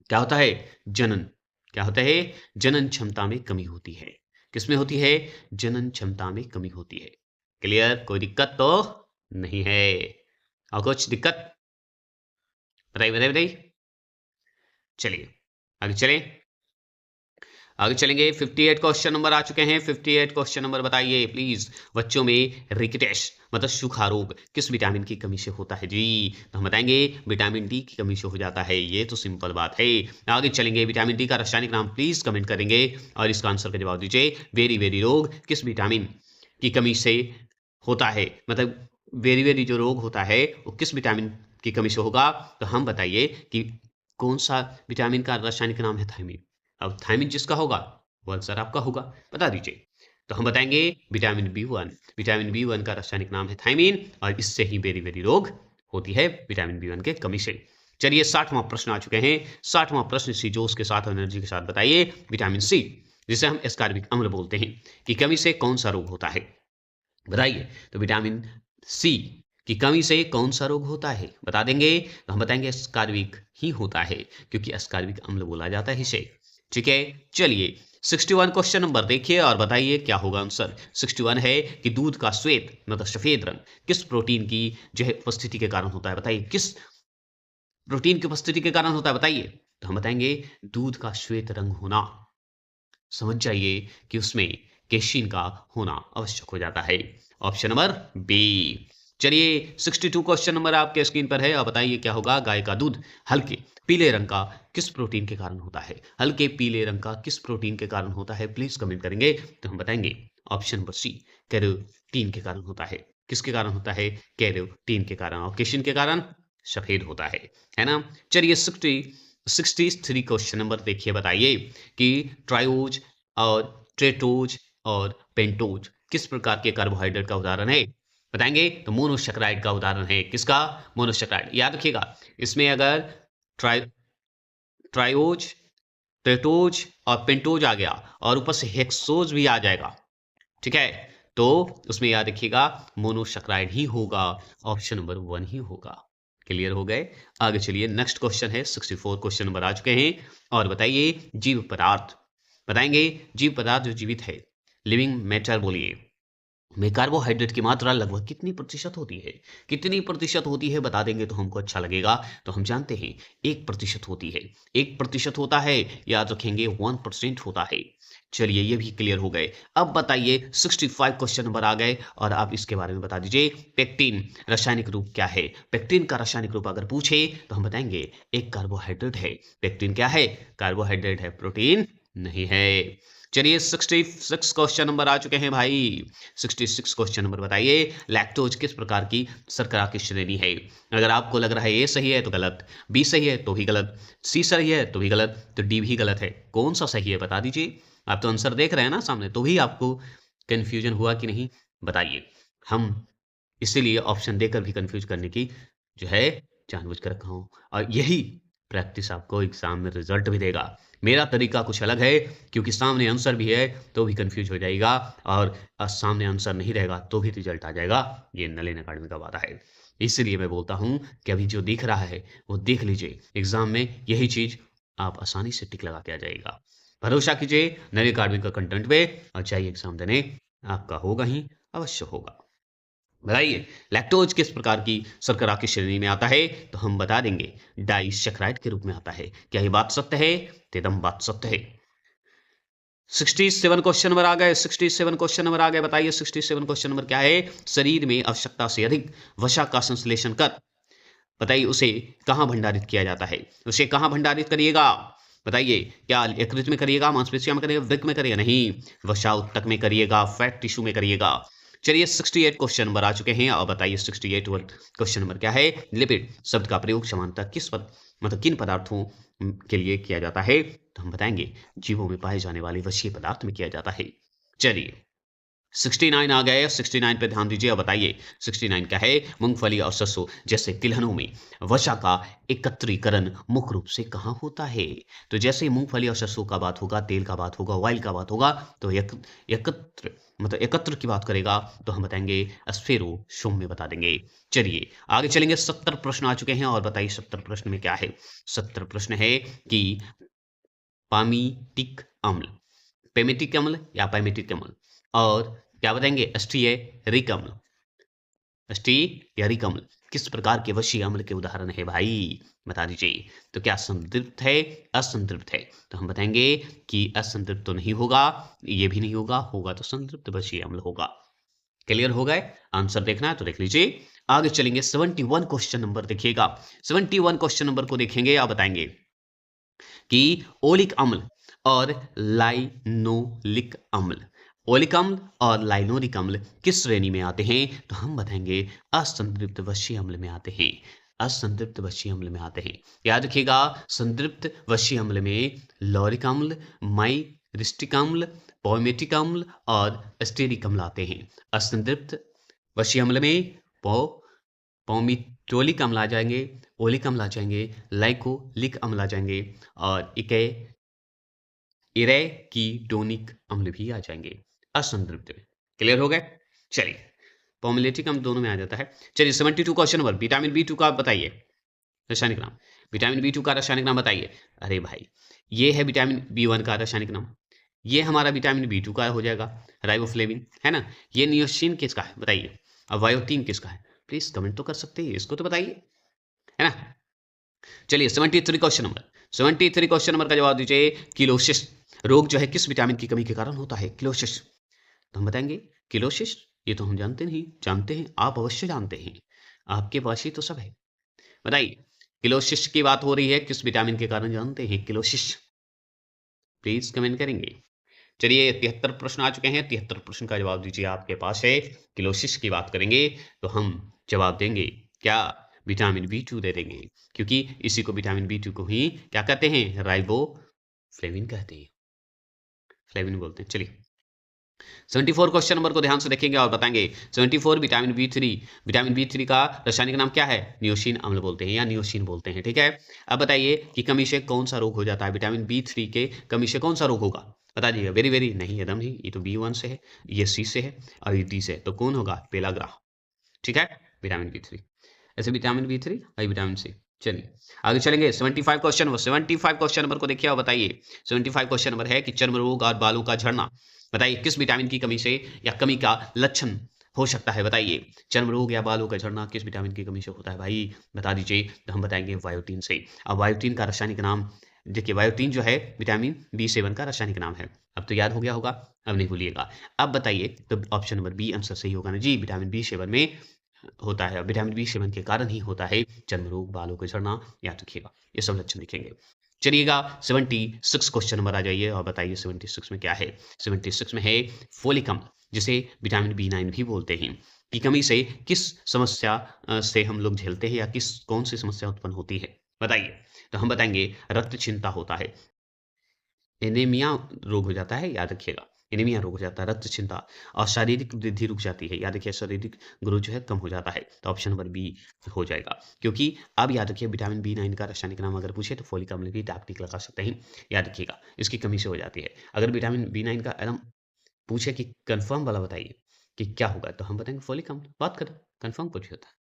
क्या होता है? जनन। क्या होता है? जनन क्षमता में कमी होती है। किसमें होती है? जनन क्षमता में कमी होती है। क्लियर, कोई दिक्कत तो नहीं है? और कुछ दिक्कत? बताइए बताइए बताइए। चलिए आगे चलें। आगे चलेंगे 58 क्वेश्चन नंबर आ चुके हैं। 58 क्वेश्चन नंबर बताइए प्लीज। बच्चों में रिकेट्स मतलब सूखा रोग किस विटामिन की कमी से होता है जी? तो हम बताएंगे विटामिन डी की कमी से हो जाता है। ये तो सिंपल बात है। आगे चलेंगे विटामिन डी का रासायनिक नाम प्लीज कमेंट करेंगे और इसका आंसर का जवाब दीजिए। वेरी वेरी रोग किस विटामिन की कमी से होता है? मतलब वेरी वेरी जो रोग होता है वो किस विटामिन की कमी से होगा? तो हम बताइए कि कौन सा विटामिन का रासायनिक नाम है? थायमिन। अब थायमिन जिसका होगा वो आंसर आपका होगा, बता दीजिए। तो हम बताएंगे विटामिन बी 1। विटामिन बी 1 का रासायनिक नाम है थायमिन और इससे ही बेरी बेरी रोग होती है विटामिन बी 1 के कमी से। चलिए 60वां प्रश्न आ चुके हैं। 60वां प्रश्न सी जोश के साथ एनर्जी के साथ बताइए विटामिन सी जिसे हम एस्कॉर्बिक अम्ल बोलते हैं, की कमी से कौन सा रोग होता है? बताइए। तो विटामिन सी की कमी से कौन सा रोग होता है? बता देंगे तो हम बताएंगे एस्कॉर्बिक ही होता है, क्योंकि एस्कॉर्बिक अम्ल बोला जाता है इसे। ठीक है, चलिए 61 क्वेश्चन नंबर देखिए और बताइए क्या होगा आंसर। 61 है कि दूध का श्वेत मतलब सफेद रंग किस प्रोटीन की जो है उपस्थिति के कारण होता है? बताइए किस प्रोटीन की उपस्थिति के कारण होता है? बताइए। तो हम बताएंगे दूध का श्वेत रंग होना। समझ जाइए कि उसमें केशिन का होना आवश्यक हो जाता है। Option number B. चलिए 62 क्वेश्चन नंबर आपके स्क्रीन पर है और बताइए क्या होगा। गाय का दूध हल्के पीले रंग का किस प्रोटीन के कारण होता है? हल्के पीले रंग का किस प्रोटीन के कारण होता है? प्लीज कमेंट करेंगे तो हम बताएंगे। ऑप्शन नंबर सी, कैरोटीन के कारण होता है। किसके कारण होता है? कैरोटीन के कारण। और केशिन के कारण सफेद होता है ना। चलिए 63 क्वेश्चन नंबर देखिए, बताइए कि ट्रायोज और ट्रेटोज और पेंटोज किस प्रकार के कार्बोहाइड्रेट का उदाहरण है? बताएंगे तो मोनोसेकेराइड का उदाहरण है। किसका? मोनोसेकेराइड। याद रखिएगा, इसमें अगर ट्राई ट्रायोज, ट्रेटोज और पेंटोज आ गया और ऊपर से हेक्सोज भी आ जाएगा, ठीक है, तो उसमें याद रखिएगा मोनोसेकेराइड ही होगा। ऑप्शन नंबर 1 ही होगा। क्लियर हो गए? आगे चलिए, नेक्स्ट क्वेश्चन है 64 क्वेश्चन नंबर आ चुके हैं और बताइए जीव पदार्थ। बताएंगे जीव पदार्थ जो जीवित है, लिविंग मैटर बोलिए, में कार्बोहाइड्रेट की मात्रा लगभग कितनी प्रतिशत होती है? कितनी प्रतिशत होती है बता देंगे तो हमको अच्छा लगेगा। तो हम जानते हैं 1% होती है। 1% होता है, याद रखेंगे 1% होता है। चलिए ये भी क्लियर हो गए। अब बताइए 65 क्वेश्चन नंबर आ गए और आप इसके बारे में बता दीजिए। पेक्टिन रासायनिक रूप क्या है? पेक्टिन का रासायनिक रूप अगर पूछे तो हम बताएंगे एक कार्बोहाइड्रेट है। पेक्टिन क्या है? कार्बोहाइड्रेट है, प्रोटीन नहीं है। चलिए 66 क्वेश्चन नंबर आ चुके हैं भाई। 66 क्वेश्चन नंबर बताइए, लैक्टोज किस प्रकार की शर्करा की श्रेणी है? अगर आपको लग रहा है ए सही है तो गलत, बी सही है तो भी गलत, सी सही है तो भी गलत, तो डी भी गलत है। कौन सा सही है बता दीजिए। आप तो आंसर देख रहे हैं ना सामने, तो भी आपको कंफ्यूजन हुआ कि नहीं? बताइए। हम इसीलिए ऑप्शन देकर भी कंफ्यूज करने की जो है जानबूझ कर रखा हूं, और यही प्रैक्टिस आपको एग्जाम में रिजल्ट भी देगा। मेरा तरीका कुछ अलग है, क्योंकि सामने आंसर भी है तो भी कंफ्यूज हो जाएगा, और सामने आंसर नहीं रहेगा तो भी रिजल्ट आ जाएगा। ये नलिन अकेडमी का वादा है। इसलिए मैं बोलता हूं कि अभी जो दिख रहा है वो देख लीजिए, एग्जाम में यही चीज आप आसानी से टिक लगा के आ जाएगा। भरोसा कीजिए नलिन अकेडमी का कंटेंट पे और चाहिए एग्जाम देने, आपका होगा ही, अवश्य होगा। बताइए लैक्टोज किस प्रकार की शर्करा की श्रेणी में आता है? तो हम बता देंगे डाइसैकेराइड के रूप में आता है। क्या ये बात सत्य है? तो एकदम बात सत्य है। 67 क्वेश्चन नंबर आ गए। 67 क्वेश्चन नंबर आ गए। बताइए 67 क्वेश्चन नंबर क्या है? शरीर में आवश्यकता से अधिक वसा का संश्लेषण कर, बताइए उसे कहाँ भंडारित किया जाता है? उसे कहाँ भंडारित करिएगा? बताइए, क्या यकृत में करिएगा, मांसपेशियों में करिएगा, वृक्क में करिएगा? नहीं, वसा ऊतक में करिएगा, फैट टिश्यू में करिएगा। चलिए 68 क्वेश्चन नंबर आ चुके हैं और बताइए 68 क्वेश्चन नंबर क्या है? लिपिड शब्द का प्रयोग समानतः किस पद मतलब किन पदार्थों के लिए किया जाता है? तो हम बताएंगे जीवों में पाए जाने वाले वसीय पदार्थ में किया जाता है। चलिए 69 आ गए। 69 पे ध्यान दीजिए और बताइए 69 क्या है? मूंगफली और सरसों जैसे तिलहनों में वसा का एकत्रीकरण मुख्य रूप से कहाँ होता है? तो जैसे मूंगफली और सरसों का बात होगा, तेल का बात होगा, ऑयल का बात होगा, तो एकत्र मतलब एकत्र की बात करेगा तो हम बताएंगे स्फेरोसोम में बता देंगे। चलिए आगे चलेंगे। 70 प्रश्न आ चुके हैं और बताइए 70 प्रश्न में क्या है? 70 प्रश्न है कि पामीटिक अम्ल, पेमेटिक अम्ल या पैमेटिक अम्ल, और क्या बताएंगे स्टीयरिक अम्ल, स्टीयरिक अम्ल किस प्रकार के वशीय अम्ल के उदाहरण है भाई? बता दीजिए। तो क्या संतृप्त है, असंतृप्त है? तो हम बताएंगे कि असंतृप्त तो नहीं होगा, ये भी नहीं होगा, होगा तो संतृप्त वशीय अम्ल होगा। क्लियर हो गए? आंसर देखना है तो देख लीजिए। आगे चलेंगे 71 क्वेश्चन नंबर देखिएगा। 71 क्वेश्चन नंबर को देखेंगे, आप बताएंगे कि ओलिक अम्ल और लाइनोलिक अम्ल, ओलिक अम्ल और लाइनोलिक अम्ल किस श्रेणी में आते हैं? तो हम बताएंगे असंतृप्त वशीय अम्ल में आते हैं। असंतृप्त वशीय अम्ल में आते हैं। याद रखिएगा संतृप्त वशीय अम्ल में लॉरिक अम्ल, माइरिस्टिक अम्ल, पॉमेटिक अम्ल और स्टेरिक अम्ल आते हैं। असंतृप्त वशीय अम्ल में पॉमिटोलिक अम्ल आ जाएंगे, ओलिक अम्ल आ जाएंगे, लाइकोलिक अम्ल आ जाएंगे और इरेकीटोनिक अम्ल भी आ जाएंगे असंतृप्त में। क्लियर हो गए? चलिए, फॉर्मुलेटिक अम्ल दोनों में आ जाता है। चलिए 72 क्वेश्चन नंबर, विटामिन बी 2 का बताइए रासायनिक नाम। विटामिन बी 2 का रासायनिक नाम बताइए। अरे भाई, ये है विटामिन बी 1 का रासायनिक नाम, ये हमारा विटामिन बी 2 का हो जाएगा राइबोफ्लेविन, है ना। ये नियोसिन किसका है बताइए, अब वायोटीन किसका है? प्लीज कमेंट तो कर सकते हैं, इसको तो बताइए, है ना। चलिए 73 क्वेश्चन नंबर, 73 क्वेश्चन नंबर का जवाब दीजिए। किलोसिस रोग जो है किस विटामिन की कमी के कारण होता है? किलोसिस, तो हम बताएंगे किलोसिस, ये तो हम जानते हैं, आप अवश्य जानते हैं, आपके पास ही तो सब है। बताइए, किलोसिस की बात हो रही है, किस विटामिन के कारण जानते हैं किलोसिस? प्लीज कमेंट करेंगे। चलिए 73 प्रश्न आ चुके हैं, 73 प्रश्न का जवाब दीजिए, आपके पास है। किलोसिस की बात करेंगे तो हम जवाब देंगे क्या? विटामिन बी 2 दे देंगे, क्योंकि इसी को विटामिन बी 2 को ही क्या कहते हैं? राइबोफ्लेविन कहते हैं, फ्लेविन बोलते हैं। चलिए 74 क्वेश्चन नंबर को ध्यान से देखेंगे और बताएंगे। 74 विटामिन बी थ्री का रासायनिक नाम क्या है? नियोसिन अम्ल बोलते हैं या नियोसिन बोलते हैं, ठीक है। अब बताइए कि कमी से कौन सा रोग हो जाता है? विटामिन बी 3 के कमी से कौन सा रोग होगा? बता दीजिएगा। वेरी वेरी नहीं, एकदम नहीं, ये तो बी 1 से है, ये सी से है और ये डी से है, तो कौन होगा? पेलाग्रा, ठीक है, विटामिन बी 3। ऐसे विटामिन बी 3 और विटामिन सी। चलिए आगे चलेंगे। 75 क्वेश्चन नंबर, 75 क्वेश्चन नंबर को देखिए और बताइए। 75 क्वेश्चन नंबर है कि चर्म रोग और बालों का झड़ना, बताइए किस विटामिन की कमी से या कमी का लक्षण हो सकता है? बताइए, चर्म रोग या बालों का झड़ना किस विटामिन की कमी से होता है भाई? बता दीजिए। तो हम बताएंगे वायोटीन से। अब वायोटीन का रासायनिक नाम देखिए, वायोटीन जो है विटामिन बी 7 का रासायनिक नाम है। अब तो याद हो गया होगा, अब नहीं भूलिएगा। अब बताइए, तो ऑप्शन नंबर बी आंसर सही होगा ना जी, विटामिन बी 7 में होता है, विटामिन बी 7 के कारण ही होता है चर्म रोग, बालों को झड़ना, याद रखिएगा, ये सब लक्षण दिखेंगे। चलिएगा 76 क्वेश्चन नंबर आ जाइए और बताइए 76 में क्या है? 76 में है फोलिक अम्ल, जिसे विटामिन बी 9 भी बोलते हैं, की कमी से किस समस्या से हम लोग झेलते हैं या कौन सी समस्या उत्पन्न होती है? बताइए। तो हम बताएंगे रक्तक्षीणता होता है, एनीमिया रोग हो जाता है, याद रखिएगा। एनीमिया रोग हो जाता है, रक्तक्षीणता और शारीरिक वृद्धि रुक जाती है, याद रखिए, शारीरिक ग्रोथ जो है कम हो जाता है। तो ऑप्शन नंबर बी हो जाएगा, क्योंकि अब याद रखिए विटामिन बी 9 का रासायनिक नाम अगर पूछे तो फोलिक अम्ल की आप टिक लगा सकते हैं, याद रखिएगा, इसकी कमी से हो जाती है। अगर विटामिन बी 9 का एकदम पूछे कि कंफर्म वाला बताइए कि क्या होगा, तो हम बताएंगे फोलिक अम्ल। बात करें, कंफर्म कुछ होता है।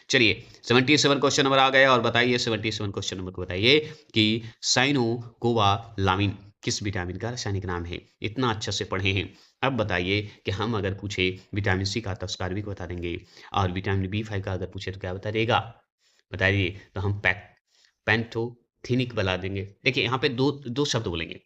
चलिए 77 क्वेश्चन नंबर आ गया और बताइए 77 क्वेश्चन नंबर को बताइए कि साइनोकोबालामिन किस विटामिन का रासायनिक नाम है? इतना अच्छा से पढ़े हैं। अब बताइए कि हम अगर पूछे विटामिन सी का तो स्कारविक बता देंगे, और विटामिन बी 5 का अगर पूछे तो क्या बता देगा? बताइए। तो हम पेंटोथेनिक बता देंगे। देखिए यहाँ पे दो दो शब्द बोलेंगे,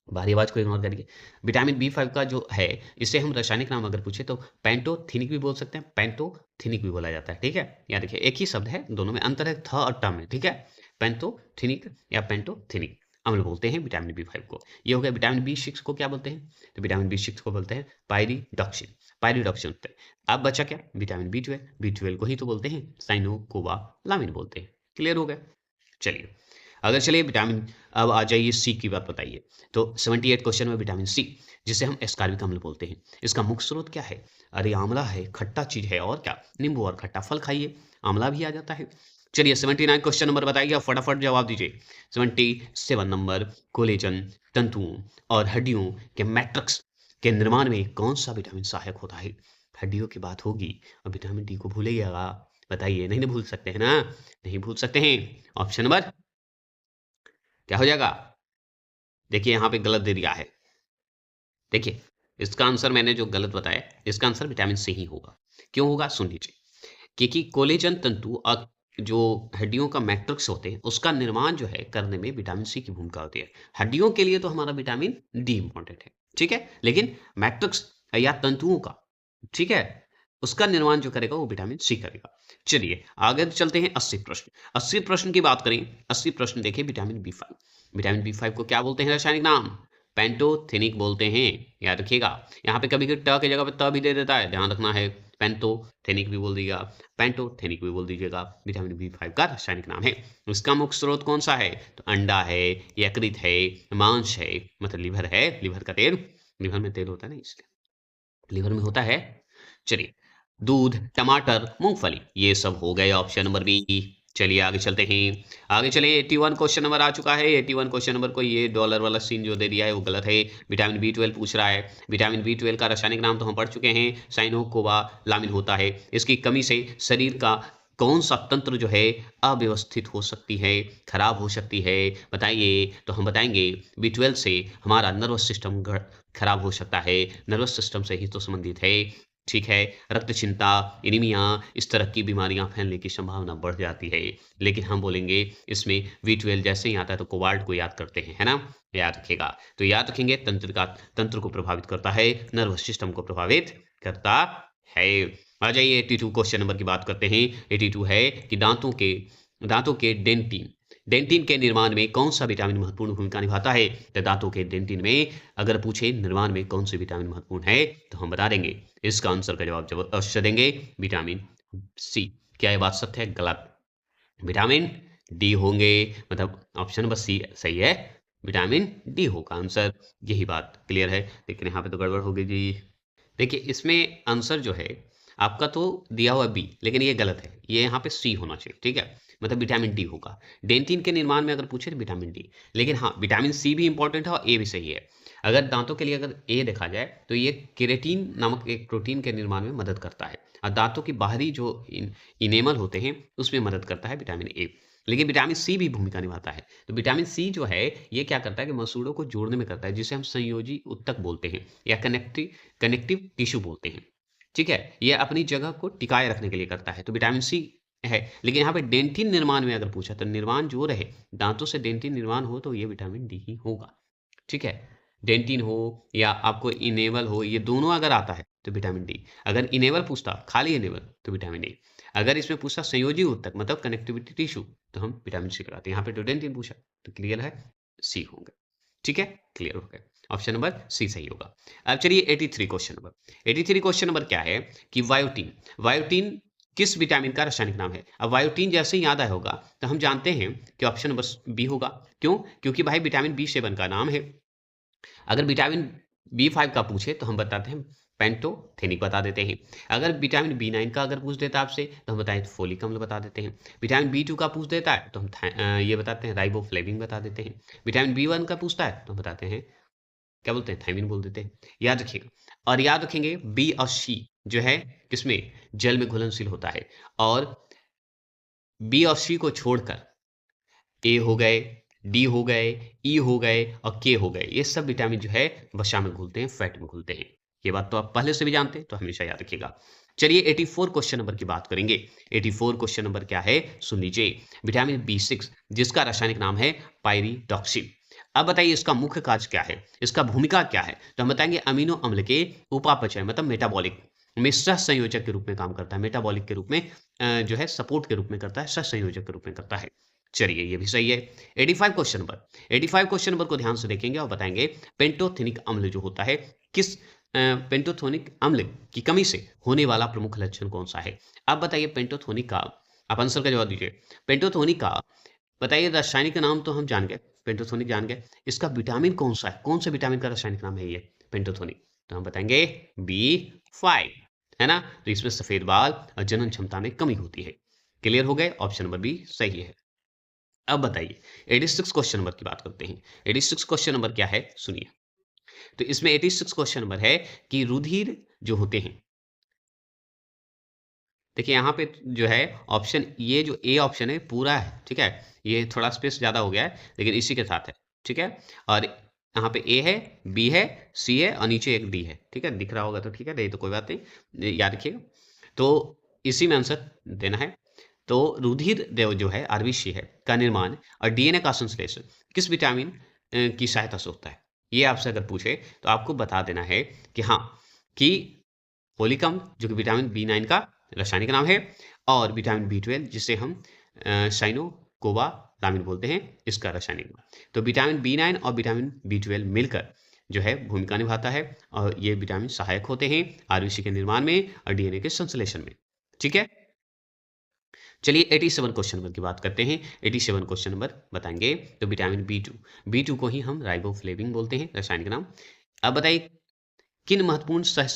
बाहरी आवाज को इग्नोर करिए। विटामिन बी 5 का जो है, इसे हम रासायनिक नाम अगर पूछे तो पेंटोथेनिक भी बोल सकते हैं, पेंटोथेनिक भी बोला जाता है, ठीक है। याद रखिए एक ही शब्द है, दोनों में अंतर है थ और ट में, ठीक है। पेंटोथेनिक या पेंटोथेनिक अम्ल बोलते हैं विटामिन बी 5 को। ये हो गया। विटामिन बी 6 को क्या बोलते हैं? तो विटामिन बी 6 को बोलते हैं पायरिडॉक्सिन, पायरिडॉक्सिन होता है। अब बचा क्या? विटामिन बी 12 को ही तो बोलते हैं साइनोकोबालामिन बोलते हैं। क्लियर हो गया? चलिए अगर चलिए विटामिन, अब आ जाइए सी की बात बताइए। तो 78 क्वेश्चन में विटामिन सी, जिसे हम एस्कार्बिक अम्ल बोलते हैं, इसका मुख्य स्रोत क्या है? अरे आंवला है, खट्टा चीज है, और क्या? नींबू और खट्टा फल खाइए, आंवला भी आ जाता है। चलिए 79 क्वेश्चन नंबर बताइए और फटाफट जवाब दीजिए। 77 नंबर, कोलेजन तंतुओं और हड्डियों के मैट्रिक्स के निर्माण में कौन सा विटामिन सहायक होता है? हड्डियों की बात होगी और विटामिन डी को भूलिएगा, बताइए। नहीं, नहीं भूल सकते हैं ना, नहीं भूल सकते हैं। ऑप्शन नंबर क्या हो जाएगा? देखिए यहाँ पे गलत दे दिया है। देखिए इसका आंसर मैंने जो गलत बताया, इसका आंसर विटामिन सी ही होगा। क्यों होगा? सुन लीजिए। क्योंकि कोलेजन तंतु और जो हड्डियों का मैट्रिक्स होते हैं, उसका निर्माण जो है करने में विटामिन सी की भूमिका होती है। हड्डियों के लिए तो हमारा विटामिन डी इंपॉर्टेंट है, ठीक है, लेकिन मैट्रिक्स या तंतुओं का, ठीक है, उसका निर्माण जो करेगा वो विटामिन सी करेगा। चलिए आगे चलते हैं। 80 प्रश्न, 80 प्रश्न की बात करें। 80 प्रश्न देखिए। विटामिन बी 5, विटामिन बी 5 को क्या बोलते हैं रासायनिक नाम? पेंटोथेनिक बोलते हैं, याद रखिएगा। यहाँ पे कभी कभी ट की जगह पे त भी दे देता है, ध्यान रखना है। पेंटोथेनिक भी बोल दीजिएगा, पेंटोथेनिक भी बोल दीजिएगा, विटामिन बी 5 का रासायनिक नाम है। इसका मुख्य स्रोत कौन सा है? तो अंडा है, यकृत है, मांस है, मतलब लिवर है, लिवर का तेल, लिवर में तेल होता है ना, इसलिए लिवर में होता है। चलिए दूध, टमाटर, मूंगफली, ये सब हो गए ऑप्शन नंबर बी। चलिए आगे चलते हैं। आगे चलिए 81 क्वेश्चन नंबर आ चुका है। 81 क्वेश्चन नंबर को ये डॉलर वाला सीन जो दे दिया है वो गलत है। विटामिन बी 12 पूछ रहा है। विटामिन बी 12 का रासायनिक नाम तो हम पढ़ चुके हैं, साइनोकोबालामिन होता है। इसकी कमी से शरीर का कौन सा तंत्र जो है अव्यवस्थित हो सकती है, खराब हो सकती है, बताइए। तो हम बताएंगे बी 12 से हमारा नर्वस सिस्टम खराब हो सकता है, नर्वस सिस्टम से ही तो संबंधित है। ठीक है, रक्तचिंता, एनीमिया, इस तरह की बीमारियां फैलने की संभावना बढ़ जाती है। लेकिन हम बोलेंगे इसमें बी 12 जैसे ही आता है तो कोबाल्ट को याद करते हैं, है ना, याद रखेगा। तो याद रखेंगे तंत्र को प्रभावित करता है, नर्वस सिस्टम को प्रभावित करता है। आ जाइए 82 क्वेश्चन नंबर की बात करते हैं। 82 है कि दांतों के डेंटिन डेंटिन के निर्माण में कौन सा विटामिन महत्वपूर्ण भूमिका निभाता है। तो दांतों के डेंटिन में अगर पूछे निर्माण में कौन से विटामिन महत्वपूर्ण है तो हम बता देंगे। इसका आंसर का जवाब अवश्य देंगे विटामिन सी। क्या ये बात सत्य है, गलत? विटामिन डी होंगे, मतलब ऑप्शन नंबर सी सही है, विटामिन डी होगा आंसर। यही बात क्लियर है। लेकिन यहाँ पे तो गड़बड़ हो गई जी। देखिए इसमें आंसर जो है आपका तो दिया हुआ बी, लेकिन ये गलत है, ये यहाँ पे सी होना चाहिए। ठीक है, मतलब विटामिन डी होगा। डेंटिन के निर्माण में अगर पूछे तो विटामिन डी, लेकिन हाँ विटामिन सी भी इंपॉर्टेंट है और ए भी सही है। अगर दांतों के लिए अगर ए देखा जाए तो ये केरेटिन नामक एक प्रोटीन के निर्माण में मदद करता है और दांतों की बाहरी जो इनेमल होते हैं उसमें मदद करता है विटामिन ए। लेकिन विटामिन सी भी भूमिका निभाता है। तो विटामिन सी जो है ये क्या करता है कि मसूड़ों को जोड़ने में करता है, जिसे हम संयोजी ऊतक बोलते हैं या कनेक्टिव टिश्यू बोलते हैं। ठीक है, ये अपनी जगह को टिकाए रखने के लिए करता है, तो विटामिन सी है। लेकिन यहाँ पे डेंटिन निर्माण में अगर पूछा तो निर्माण जो रहे, दांतों से डेंटिन निर्माण हो तो ये विटामिन डी ही होगा। ठीक है, डेंटिन हो या आपको इनेबल हो, ये दोनों अगर आता है तो विटामिन डी। अगर इनेबल पूछता खाली इनेबल तो विटामिन ए। अगर इसमें पूछता संयोजी ऊतक मतलब कनेक्टिविटी टिश्यू तो हम विटामिन सी लगाते हैं। यहाँ पे तो डेंटिन पूछा तो क्लियर है, सी होंगे। ठीक है, क्लियर हो गया, ऑप्शन नंबर सी सही होगा। अब चलिए 83 क्वेश्चन नंबर। 83 क्वेश्चन नंबर क्या है कि वायोटीन वायोटीन किस विटामिन का रासायनिक नाम है। अब वायोटीन जैसे ही याद आया होगा तो हम जानते हैं कि ऑप्शन नंबर बी होगा। क्यों? क्योंकि भाई विटामिन बी 7 का नाम है। अगर विटामिन बी 5 का पूछे तो हम बताते हैं पेंटोथेनिक बता देते हैं। अगर विटामिन बी 9 का अगर पूछ देता आपसे तो हम बताएं फोलिक अम्ल बता देते हैं। विटामिन बी 2 का पूछ देता है तो हम ये बताते हैं राइबोफ्लेविन बता देते हैं। विटामिन बी 1 का पूछता है तो हम बताते हैं क्या बोलते हैं, थायमिन बोल देते हैं। याद रखिएगा, और याद रखेंगे बी और सी जो है किसमें, जल में घुलनशील होता है। और बी और सी को छोड़कर ए हो गए, डी हो गए, ई हो गए और के हो गए, ये सब विटामिन जो है वसा में घुलते हैं, फैट में घुलते हैं। ये बात तो आप पहले से भी जानते हैं, तो हमेशा याद रखिएगा। चलिए 84 क्वेश्चन नंबर की बात करेंगे। 84 क्वेश्चन नंबर क्या है सुन लीजिए। विटामिन बी 6 जिसका रासायनिक नाम है पायरिडॉक्सिन। अब बताइए इसका मुख्य कार्य क्या है, इसका भूमिका क्या है। तो हम बताएंगे अमीनो अम्ल के उपापचय मतलब मेटाबॉलिक में सह संयोजक के रूप में काम करता है। मेटाबॉलिक के रूप में जो है सपोर्ट के रूप में करता है, सह संयोजक के रूप में करता है। चलिए ये भी सही है। 85 क्वेश्चन नंबर 85 क्वेश्चन नंबर को ध्यान से देखेंगे और बताएंगे पेंटोथेनिक अम्ल जो होता है किस पेंटोथेनिक अम्ल की कमी से होने वाला प्रमुख लक्षण कौन सा है। अब बताइए पेंटोथेनिक का, आप आंसर का जवाब दीजिए। पेंटोथेनिक का बताइए रासायनिक नाम तो हम जान गए, पेंटोथेनिक जान गए, इसका विटामिन कौन सा है, कौन से विटामिन का रासायनिक नाम है ये पेंटोथेनिक। तो हम बताएंगे बी 5, है ना। तो इसमें सफेद बाल और जनन क्षमता में कमी होती है। क्लियर हो गए, ऑप्शन नंबर बी सही है। अब बताइए 86 क्वेश्चन नंबर की बात करते हैं। 86 क्वेश्चन नंबर क्या है सुनिए। तो इसमें 86 क्वेश्चन नंबर है कि रुधिर जो होते हैं, देखिए यहाँ पे जो है ऑप्शन, ये जो ए ऑप्शन है पूरा है, ठीक है, ये थोड़ा स्पेस ज्यादा हो गया है लेकिन इसी के साथ है, ठीक है। और यहाँ पे ए है, बी है, सी है और नीचे एक डी है, ठीक है, दिख रहा होगा तो ठीक है, नहीं तो कोई बात नहीं, याद रखिएगा। तो इसी में आंसर देना है। तो रुधिर देव जो है आरबीसी है का निर्माण और डीएनए का संश्लेषण किस विटामिन की सहायता से होता है। ये आपसे अगर पूछे तो आपको बता देना है कि हाँ कि फोलिक अम्ल जो कि विटामिन बी 9 का रासायनिक नाम है और विटामिन बी 12 जिसे हम साइनोकोबालामिन बोलते हैं, इसका रासायनिक नाम। तो विटामिन बी 9 और विटामिन बी 12 मिलकर जो है भूमिका निभाता है और ये विटामिन सहायक होते हैं आरबीसी के निर्माण में और डीएनए के संश्लेषण में। ठीक है, चलिए 87 क्वेश्चन नंबर की बात करते हैं। 87 क्वेश्चन नंबर बताएंगे तो विटामिन बी 2 को ही हम राइबोफ्लेविन बोलते हैं रासायनिक नाम। अब बताइए किन महत्वपूर्ण सह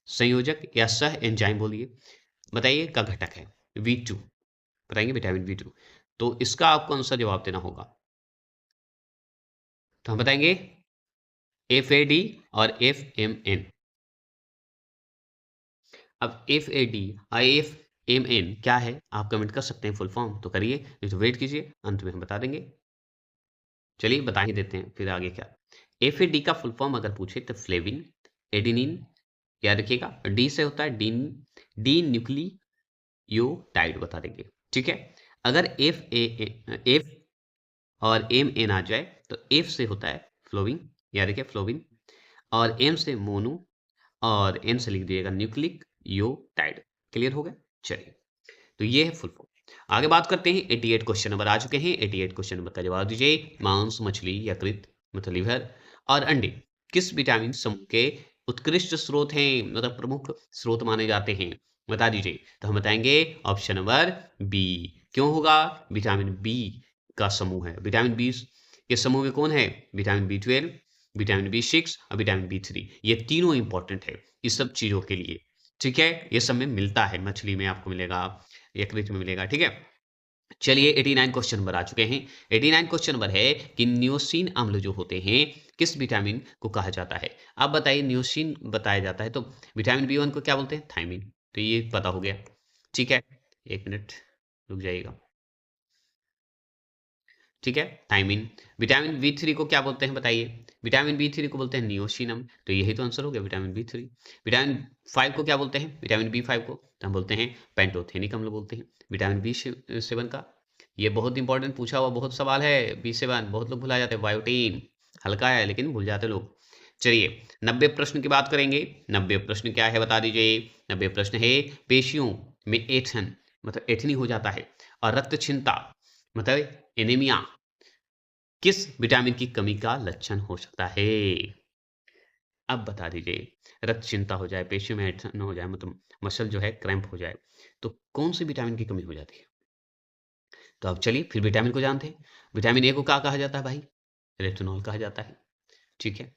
संयोजक या सह एंजाइम बोलिए बताइए का घटक है बी 2, बताएंगे विटामिन बी 2। तो इसका आपको आंसर जवाब देना होगा। तो हम बताएंगे FAD और FMN। अब FAD और FMN क्या है आप कमेंट कर सकते हैं फुल फॉर्म, तो करिए, नहीं तो वेट कीजिए, अंत में हम बता देंगे। चलिए बता ही देते हैं, फिर आगे क्या। FAD का फुल फॉर्म अगर पूछे तो फ्लेविन, एडिनिन, याद रखिएगा, डी से होता है डी न्यूक्लियोटाइड बता देंगे, ठीक है। अगर एफ और एम आ जाए तो एफ से होता है फ्लोविन, याद रखिए फ्लोविन, और एम से मोनो, और एन से लिख दिएगा न्यूक्लिक योटाइड। क्लियर हो गया। चलिए, तो ये है फुल फॉर्म। आगे बात करते हैं। 88 क्वेश्चन नंबर आ चुके हैं। 88 क्वेश्चन नंबर का जवाब दीजिए। मांस, मछली, यकृत मतलब लीवर और अंडे किस विटामिन समूह के उत्कृष्ट स्रोत हैं, मतलब प्रमुख स्रोत माने जाते हैं, बता दीजिए। तो हम बताएंगे ऑप्शन नंबर बी। क्यों होगा? विटामिन बी का समूह है। विटामिन बी के समूह में कौन है? विटामिन B12, विटामिन B6 और विटामिन B3। ये तीनों इंपॉर्टेंट है इस सब चीजों के लिए, ठीक है। ये सब में मिलता है, मछली में आपको मिलेगा, यकृत में मिलेगा, ठीक है। चलिए 89 क्वेश्चन नंबर आ चुके हैं। 89 क्वेश्चन नंबर है कि नियोसिन अम्ल जो होते हैं किस विटामिन को कहा जाता है। आप बताइए, नियोसिन बताया जाता है तो विटामिन B1 को क्या बोलते हैं? थायमिन। तो ये पता हो गया, ठीक है। एक मिनट रुक जाइएगा, ठीक है, थायमिन। विटामिन B3 को क्या बोलते हैं बताइए? विटामिन B3 को बोलते हैं नियोसिनम। तो यही तो आंसर हो गया, विटामिन B3। विटामिन 5 को क्या बोलते हैं? विटामिन B5 को तो हम बोलते हैं पेंटोथेनिक अम्ल बोलते हैं। विटामिन B7 का, ये बहुत इंपॉर्टेंट पूछा हुआ बहुत सवाल है। B7 बहुत लोग भुला जाते हैं, बायोटीन हल्का है लेकिन भूल जाते लोग। चलिए 90 प्रश्न की बात करेंगे। 90 प्रश्न क्या है बता दीजिए। 90 प्रश्न है, पेशियों में एथन मतलब एथनी हो जाता है, और रक्त क्षीणता मतलब एनीमिया किस विटामिन की कमी का लक्षण हो सकता है? अब बता दीजिए। रक्त क्षीणता हो जाए, पेशियों में ऐंठन हो जाए, मतलब मसल जो है क्रैम्प हो जाए, तो कौन सी विटामिन की कमी हो जाती है? तो अब चलिए फिर विटामिन को जानते हैं। विटामिन ए को क्या कहा जाता है भाई? रेटिनॉल कहा जाता है, ठीक है।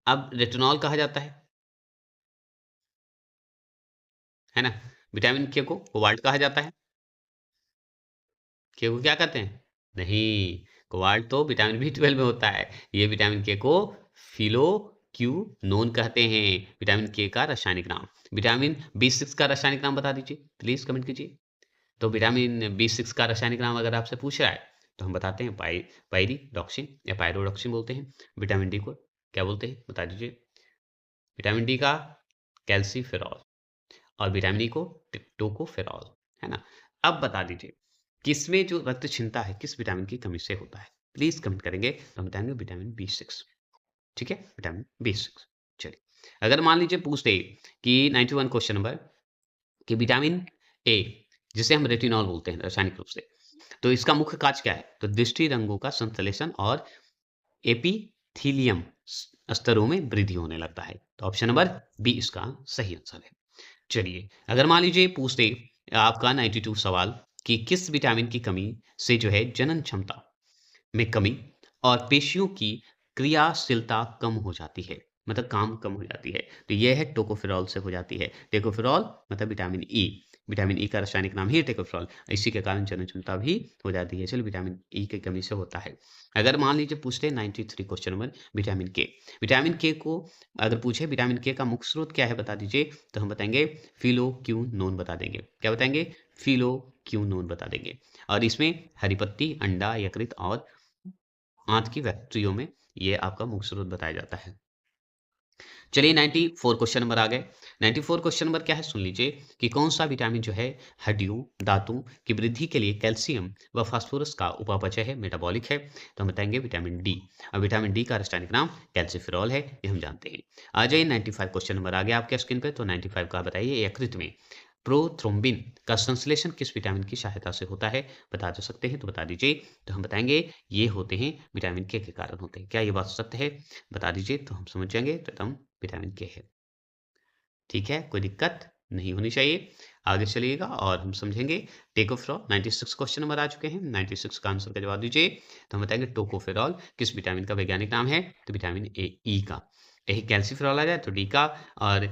अब रेटिनॉल कहा जाता है ना। विटामिन के को कोबाल्ट कहा जाता है। के को क्या कहते हैं? नहीं, कोबाल्ट तो विटामिन B12 में होता है। ये विटामिन के को फिलोक्यूनोन कहते हैं, विटामिन के का रासायनिक नाम। विटामिन B6 का रासायनिक नाम बता दीजिए, प्लीज कमेंट कीजिए। तो विटामिन B6 का रासायनिक नाम अगर आपसे पूछ रहा है तो हम बताते हैं पायरिडॉक्सिन या पायरोडॉक्सिन बोलते हैं। विटामिन डी को क्या बोलते हैं बता दीजिए। विटामिन डी का कैल्सीफेरॉल, और विटामिन ई को टोकोफेरॉल, है ना। अब बता दीजिए किसमें जो रक्त क्षीणता है किस विटामिन की कमी से होता है? प्लीज कमेंट करेंगे तो हम बताएंगे विटामिन B6, ठीक है, विटामिन B6। चलिए, अगर मान लीजिए पूछ दे कि 91 क्वेश्चन नंबर कि विटामिन ए जिसे हम रेटिनॉल बोलते हैं रासायनिक रूप से, तो इसका मुख्य कार्य क्या है? तो दृष्टि रंगों का संश्लेषण और एपिथीलियम स्तरों में वृद्धि होने लगता है। तो ऑप्शन नंबर बी इसका सही आंसर है। चलिए, अगर मान लीजिए पूछ दे आपका 92 सवाल कि किस विटामिन की कमी से जो है जनन क्षमता में कमी और पेशियों की क्रियाशीलता कम हो जाती है, मतलब काम कम हो जाती है, तो यह है टोकोफेरॉल से हो जाती है। टोकोफेरॉल मतलब विटामिन ई, विटामिन ई का रासायनिक नाम ही टोकोफेरॉल, इसी के कारण जनन क्षमता भी हो जाती है। चलो, विटामिन ई की कमी से होता है। अगर मान लीजिए पूछते हैं 93 क्वेश्चन नंबर विटामिन के। विटामिन के को अगर पूछे विटामिन के का मुख्य स्रोत क्या है बता दीजिए, तो हम बताएंगे फिलोक्यूनोन बता देंगे। क्या बताएंगे? फिलोक्यूनोन बता देंगे। और इसमें हरी पत्ती, अंडा, यकृत और आंत की फैक्ट्रियों में ये आपका मुख्य स्रोत बताया जाता है। चलिए 94 क्वेश्चन नंबर आ गए। 94 क्वेश्चन नंबर क्या है सुन लीजिए कि कौन सा विटामिन जो है हड्डियों, दांतों की वृद्धि के लिए कैल्शियम व फास्फोरस का उपापचय है, मेटाबॉलिक है। तो हम बताएंगे विटामिन डी। और विटामिन डी का रासायनिक नाम कैल्सीफेरॉल है, ये हम जानते हैं। आ जाइए 95 क्वेश्चन नंबर आ गया आपके स्क्रीन पे। तो 95 का बताइए, यकृत में प्रोथ्रोम्बिन का संश्लेषण किस विटामिन की सहायता से होता है? बता जो सकते हैं तो बता दीजिए। तो हम बताएंगे ये होते हैं विटामिन के कारण होते हैं। क्या ये बात सत्य है? बता दीजिए तो हम समझ जाएंगे। तो एकदम विटामिन के है, ठीक है, कोई दिक्कत नहीं होनी चाहिए। आगे चलिएगा और हम समझेंगे। टेकोफेरॉल 96 क्वेश्चन नंबर आ चुके हैं। 96 का आंसर का जवाब दीजिए। तो हम बताएंगे टोकोफेरॉल किस विटामिन का वैज्ञानिक नाम है? तो विटामिन ई का। यही कैल्सीफेरॉल आ जाए तो डी का। और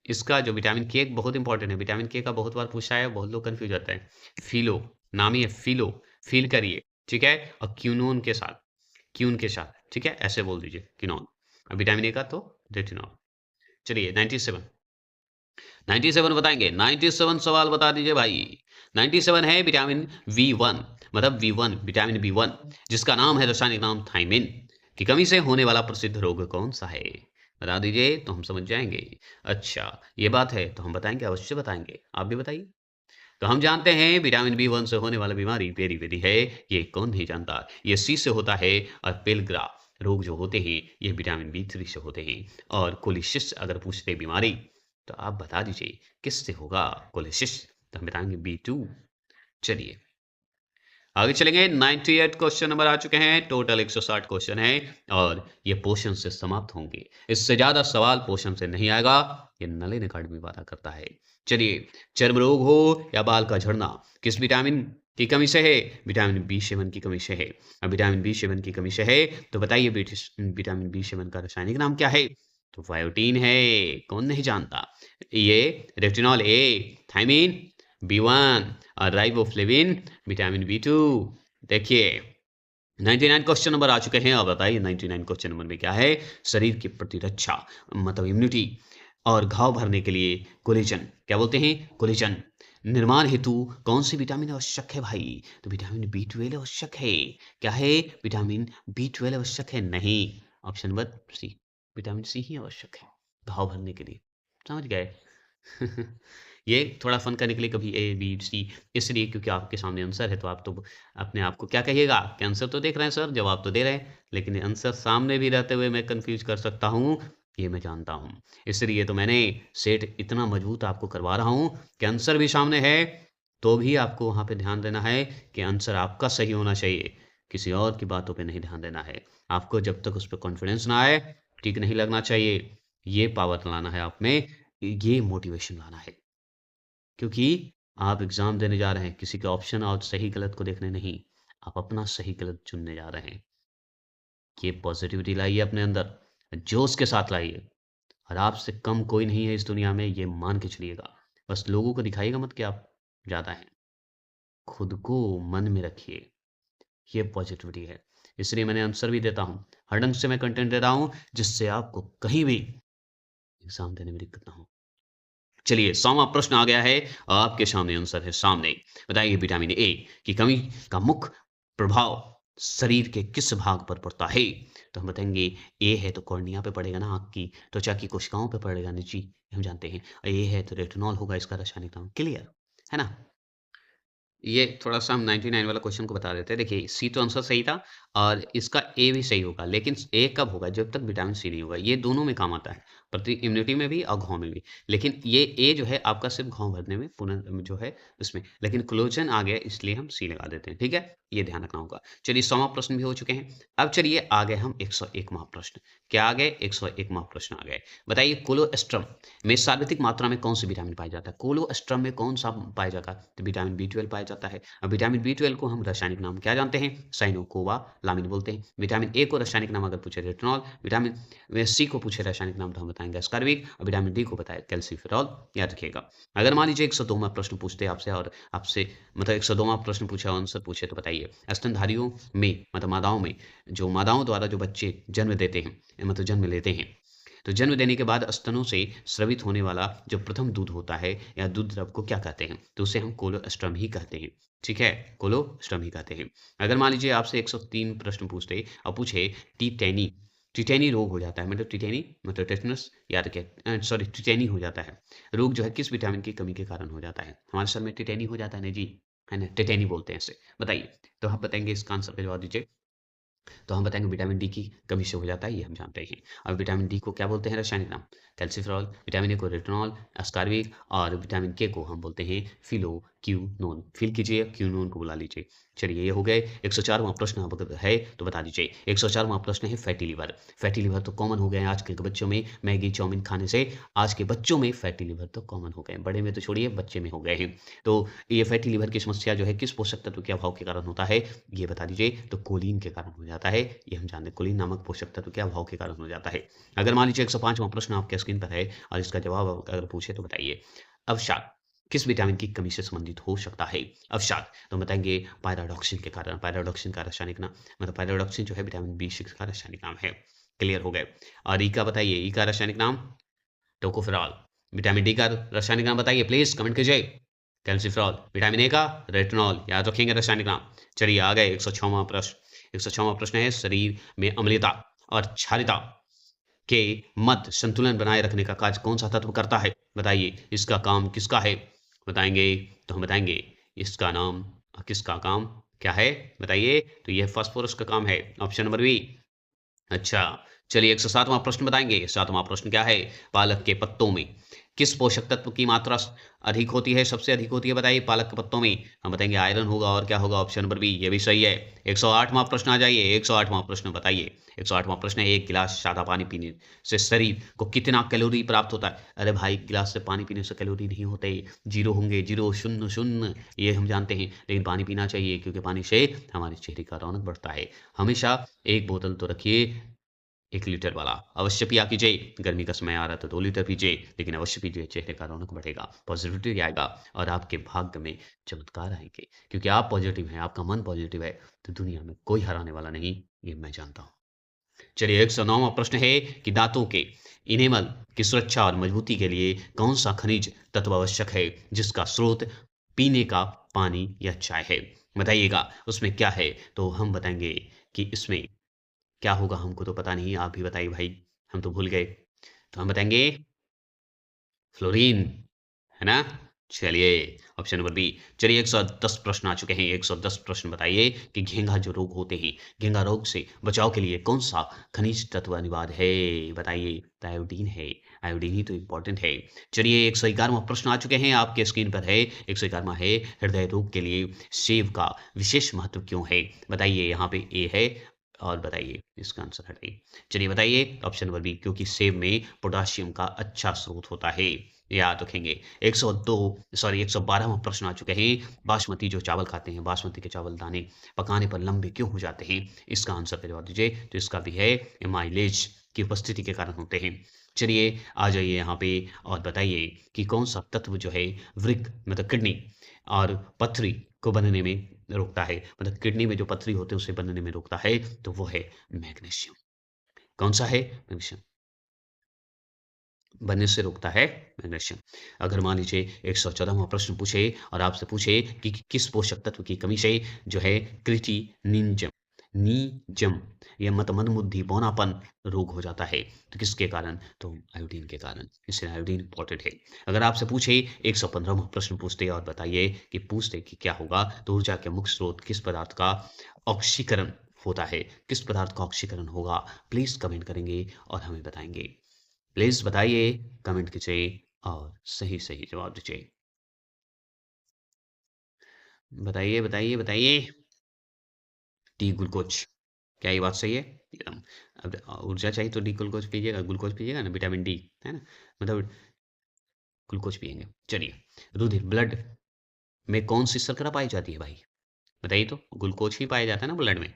इसका जो विटामिन के बहुत इंपॉर्टेंट है, विटामिन के का बहुत बार पूछा है, बहुत लोग कंफ्यूज होता है। फिलो नाम ही है फिलो, फील करिए, ठीक है? और क्यूनोन के साथ, क्यून के साथ, ठीक है? ऐसे बोल दीजिए क्यूनोन। और विटामिन ए का तो रेटिनॉल। चलिए 97, 97 बताएंगे, 97 सवाल बता दीजिए भाई। 97 है विटामिन V1, मतलब V1, विटामिन B1, जिसका नाम है, रासायनिक नाम थायमिन, की कमी से होने वाला प्रसिद्ध रोग कौन सा है? बता दीजिए तो हम समझ जाएंगे। अच्छा, ये बात है तो हम बताएंगे, अवश्य बताएंगे। आप भी बताइए। तो हम जानते हैं विटामिन B1 से होने वाला बीमारी बेरी बेरी है, ये कौन नहीं जानता। ये सी से होता है, और पेलग्रा रोग जो होते हैं ये विटामिन B3 से होते हैं। और कोलिशिस अगर पूछते बीमारी तो आप बता दीजिए किससे होगा कोलिशिस, तो हम बताएंगे B2। चलिए आगे चलेंगे। 98 क्वेश्चन नंबर आ चुके हैं, टोटल 160 क्वेश्चन है, और ये पोषण से समाप्त होंगे। इससे ज्यादा सवाल पोषण से नहीं आएगा, ये नलिन अकादमी वादा करता है। चलिए, चर्म रोग हो या बाल का झड़ना, किस विटामिन की कमी से है? विटामिन B7 की कमी से है। अब विटामिन B7 की कमी से है तो बताइए विटामिन B7 का रासायनिक नाम क्या है? तो बायोटीन है, कौन नहीं जानता। ये रेटिनॉल ए, थायमिन B1, और राइबोफ्लेविन विटामिन B2। देखिए 99 क्वेश्चन नंबर आ चुके हैं। अब बताइए 99 क्वेश्चन नंबर में क्या है? शरीर की प्रतिरक्षा, मतलब इम्यूनिटी, और घाव भरने के लिए कोलेजन, क्या बोलते हैं? कोलेजन निर्माण हेतु कौन सी विटामिन आवश्यक है भाई? तो विटामिन B12 आवश्यक है। क्या है? विटामिन B12 आवश्यक है? नहीं, option number C, vitamin C ही आवश्यक है घाव भरने के लिए। समझ गए? ये थोड़ा फन करने के लिए कभी ए बी सी, इसलिए क्योंकि आपके सामने आंसर है, तो आप तो अपने आप को क्या कहिएगा कि आंसर तो देख रहे हैं सर, जवाब तो दे रहे हैं, लेकिन आंसर सामने भी रहते हुए मैं कंफ्यूज कर सकता हूँ, ये मैं जानता हूँ। इसलिए तो मैंने सेट इतना मजबूत आपको करवा रहा हूँ कि आंसर भी सामने है, तो भी आपको वहाँ पे ध्यान देना है कि आंसर आपका सही होना चाहिए, किसी और की बातों पे नहीं ध्यान देना है। आपको जब तक उस पर कॉन्फिडेंस ना आए, ठीक नहीं लगना चाहिए, ये पावर लाना है आप में, ये मोटिवेशन लाना है। क्योंकि आप एग्ज़ाम देने जा रहे हैं, किसी के ऑप्शन और सही गलत को देखने नहीं, आप अपना सही गलत चुनने जा रहे हैं। ये पॉज़िटिविटी लाइए अपने अंदर, जोश के साथ लाइए, और आपसे कम कोई नहीं है इस दुनिया में, ये मान के चलिएगा। बस लोगों को दिखाइएगा मत कि आप ज़्यादा हैं, खुद को मन में रखिए, ये पॉज़िटिविटी है। इसलिए मैंने आंसर भी देता हूँ, हर ढंग से मैं कंटेंट दे रहा हूँ, जिससे आपको कहीं भी एग्ज़ाम देने में दिक्कत ना हो। चलिए 100वां प्रश्न आ गया है, आपके सामने आंसर है सामने। बताइए विटामिन ए की कमी का मुख्य प्रभाव शरीर के किस भाग पर पड़ता है? तो हम बताएंगे ए है तो कॉर्निया पे पड़ेगा ना, आँख की त्वचा की कोशिकाओं पे पड़ेगा ना जी, हम जानते हैं। ए है तो रेटिनॉल होगा इसका रासायनिक नाम, क्लियर है ना? ये थोड़ा-सा हम 99 वाला क्वेश्चन को बता देते हैं। देखिए, सी तो आंसर सही था, और इसका ए भी सही होगा, लेकिन ए कब होगा? जब तक विटामिन सी नहीं होगा। ये दोनों में काम आता है, प्रति इम्यूनिटी में भी और घाव में भी। लेकिन ये ए जो है आपका सिर्फ़ घाव भरने में जो है उसमें, लेकिन कोलेजन आ गया इसलिए हम सी लगा देते हैं, ठीक है? ये ध्यान रखना होगा। चलिए 100वां प्रश्न भी हो चुके हैं। अब चलिए आ गए हम 101वां प्रश्न। क्या आ गए? 101वां प्रश्न आ गए। बताइए कोलोएस्ट्रम में सर्वाधिक मात्रा में कौन-सी विटामिन पाया जाता है? कोलोएस्ट्रम में कौन-सा पाया जाता है? तो विटामिन B12 पाया जाता है। अब विटामिन B12 को हम रासायनिक नाम क्या जानते हैं? साइनोकोबालामिन बोलते हैं। विटामिन ए को रासायनिक नाम अगर पूछे रेटिनॉल, विटामिन सी को पूछे रासायनिक नाम तो हम बताएँगे एस्कॉर्बिक, और विटामिन डी को बताए कैल्सिफेरॉल, याद रखिएगा। अगर मान लीजिए 102वां प्रश्न पूछते हैं आपसे, और आपसे मतलब 102वां प्रश्न पूछा और आंसर पूछे, तो बताइए स्तनधारियों में, मतलब मादाओं में, जो मादाओं द्वारा जो बच्चे जन्म देते हैं, मतलब जन्म लेते हैं, तो जन्म देने के बाद स्तनों से स्रवित होने वाला जो प्रथम दूध होता है या दूध द्रव को क्या कहते हैं? तो उसे हम कोलोस्ट्रम ही कहते हैं। ठीक है? कोलोस्ट्रम ही कहते हैं। अगर मान लीजिए आपसे 103 प्रश्न पूछते और पूछे टिटेनी, टिटेनी रोग हो जाता है, मतलब टिटेनी मतलब टेटनस, याद रखिए, सॉरी टिटेनी हो जाता है। रोग जो है किस विटामिन की कमी के कारण हो जाता है? हमारे सर में टिटेनी हो जाता है ना जी, है ना? टिटेनी बोलते हैं इसे। बताइए, तो आप बताएँगे इसका आंसर का जवाब दीजिए। तो हम बताएँगे विटामिन डी की कमी से हो जाता है, ये हम जानते हैं। अब विटामिन डी को क्या बोलते हैं रासायनिक नाम? कैल्सिफेरॉल, विटामिन ए को रेटिनॉल, एस्कॉर्बिक, और विटामिन के को हम बोलते हैं फिलोक्यूनोन। फ़िल कीजिए, क्यूनोन को बुला लीजिए। चलिए ये हो गए। 104वां प्रश्न अब अगर है तो बता दीजिए। 104वां प्रश्न है फैटी लिवर। फैटी लिवर तो कॉमन हो गए हैं आजकल के बच्चों में, मैगी, चाउमीन खाने से आज के बच्चों में फैटी लिवर तो कॉमन हो गए हैं। बड़े में तो छोड़िए, बच्चे में हो गए हैं। तो ये फैटी लिवर की समस्या जो है किस पोषक तत्व के अभाव के कारण होता है? ये बता दीजिए। तो कोलीन के कारण हो जाता है, ये हम जानते हैं। कोलीन नामक पोषक तत्व के अभाव के कारण हो जाता है। अगर मान लीजिए 105वां प्रश्न आपके स्क्रीन पर है और इसका जवाब अगर पूछे तो बताइए। अवसाद किस विटामिन की कमी से संबंधित हो सकता है? अवसाद, तो हम बताएँगे पायरोडॉक्सिन के कारण। पायरोडॉक्सिन का रासायनिक नाम, मतलब पायरोडॉक्सिन जो है विटामिन B6 का रासायनिक नाम है। क्लियर हो गए। और ई का बताइए, ई का रासायनिक नाम टोकोफेरॉल। विटामिन डी का रासायनिक नाम बताइए प्लीज़ कमेंट कीजिए। कैल्सिफेरॉल। विटामिन ए का रेटिनॉल। याद रखेंगे रासायनिक नाम। चलिए आ गए 106वां प्रश्न। 106वां प्रश्न है शरीर में अम्लता और क्षारीयता के मध्य संतुलन बनाए रखने का कार्य कौन सा तत्व करता है? बताइए इसका काम किसका है? बताएँगे तो हम बताएँगे इसका नाम, किसका काम क्या है? बताइए, तो यह फास्फोरस का काम है। Option number B. अच्छा, चलिए 107वां प्रश्न बताएँगे। 7वां प्रश्न क्या है? पालक के पत्तों में किस पोषक तत्व की मात्रा अधिक होती है, सबसे अधिक होती है बताइए पालक के पत्तों में? हम बताएँगे आयरन होगा और क्या होगा? ऑप्शन नंबर बी, ये भी सही है। 108वां प्रश्न आ जाइए, 108वां प्रश्न बताइए। 108वां प्रश्न है 1 गिलास सादा पानी पीने से शरीर को कितना कैलोरी प्राप्त होता है? अरे भाई, गिलास से पानी पीने से कैलोरी नहीं होते, 0 होंगे, 0, 0, 0, ये हम जानते हैं। लेकिन पानी पीना चाहिए क्योंकि पानी से हमारे चेहरे का रौनक बढ़ता है। हमेशा 1 बोतल तो रखिए 1 लीटर वाला, अवश्य पिया कीजिए। गर्मी का समय आ रहा है तो 2 लीटर पीजिए, लेकिन अवश्य पीजिए, चेहरे का रौनक बढ़ेगा, पॉज़िटिविटी आएगा और आपके भाग्य में चमत्कार आएँगे। क्योंकि आप पॉज़िटिव हैं, आपका मन पॉज़िटिव है, तो दुनिया में कोई हराने वाला नहीं, ये मैं जानता हूँ। चलिए 109वां प्रश्न है कि दाँतों के इनेमल की सुरक्षा और मजबूती के लिए कौन-सा खनिज तत्व आवश्यक है, जिसका स्रोत पीने का पानी या चाय है? बताइएगा, उसमें क्या है? तो हम बताएँगे कि इसमें क्या होगा, हमको तो पता नहीं, आप ही बताइए भाई, हम तो भूल गए। तो हम बताएँगे फ्लोरीन, है ना? चलिए ऑप्शन नंबर बी। चलिए 110 प्रश्न आ चुके हैं। 110 प्रश्न बताइए कि घेंघा जो रोग होते हैं, घेंघा रोग से बचाव के लिए कौन-सा खनिज तत्व अनिवार्य है? बताइए, तो आयोडीन है। आयोडीन ही तो इम्पोर्टेंट है। चलिए 111वां प्रश्न आ चुके हैं, आपके स्क्रीन पर है। 111वां है हृदय रोग के लिए सेब का विशेष महत्व क्यों है? बताइए, यहाँ पे ए है और बताइए इसका आंसर हटाइए। चलिए बताइए ऑप्शन नंबर बी, क्योंकि सेब में पोटेशियम का अच्छा स्रोत होता है। याद रखेंगे। 112वां प्रश्न आ चुके हैं। बासमती जो चावल खाते हैं, बासमती के चावल दाने पकाने पर लंबे क्यों हो जाते हैं? इसका आंसर पे जवाब दीजिए। तो इसका भी है माइलेज की उपस्थिति के कारण होते हैं। चलिए आ जाइए यहाँ पे और बताइए कि कौन-सा तत्व जो है वृक्क मतलब किडनी और पथरी को बनने में रोकता है? मतलब किडनी में जो पथरी होते हैं उसे बनने में रोकता है, तो वो है मैग्नीशियम। कौन-सा है? मैग्नीशियम। बनने से रोकता है मैग्नीशियम। अगर मान लीजिए 114वां प्रश्न पूछे और आपसे पूछे कि किस पोषक तत्व की कमी से जो है क्रिटिनिनजम नीजम या मंदबुद्धि बौनापन रोग हो जाता है, तो किसके कारण? तो आयोडीन के कारण। इसलिए आयोडीन इम्पोर्टेंट है। अगर आपसे पूछे 115वां प्रश्न पूछते और बताइए कि पूछते कि क्या होगा, तो ऊर्जा के मुख्य स्रोत किस पदार्थ का ऑक्सीकरण होता है? किस पदार्थ का ऑक्सीकरण होगा? प्लीज़ कमेंट करेंगे और हमें बताएँगे। प्लीज़ बताइए, कमेंट कीजिए और सही-सही जवाब दीजिए। बताइए, बताइए, बताइए। टी ग्लूकोज़, क्या ये बात सही है? एकदम। अब ऊर्जा चाहिए तो डी ग्लूकोज़ पीजिएगा, ग्लूकोज़ पीजिएगा ना, विटामिन डी, है ना? मतलब ग्लूकोज़ पिएँगे। चलिए, रुधिर ब्लड में कौन-सी शर्करा पाई जाती है भाई? बताइए तो, ग्लूकोज़ ही पाया जाता है ना ब्लड में,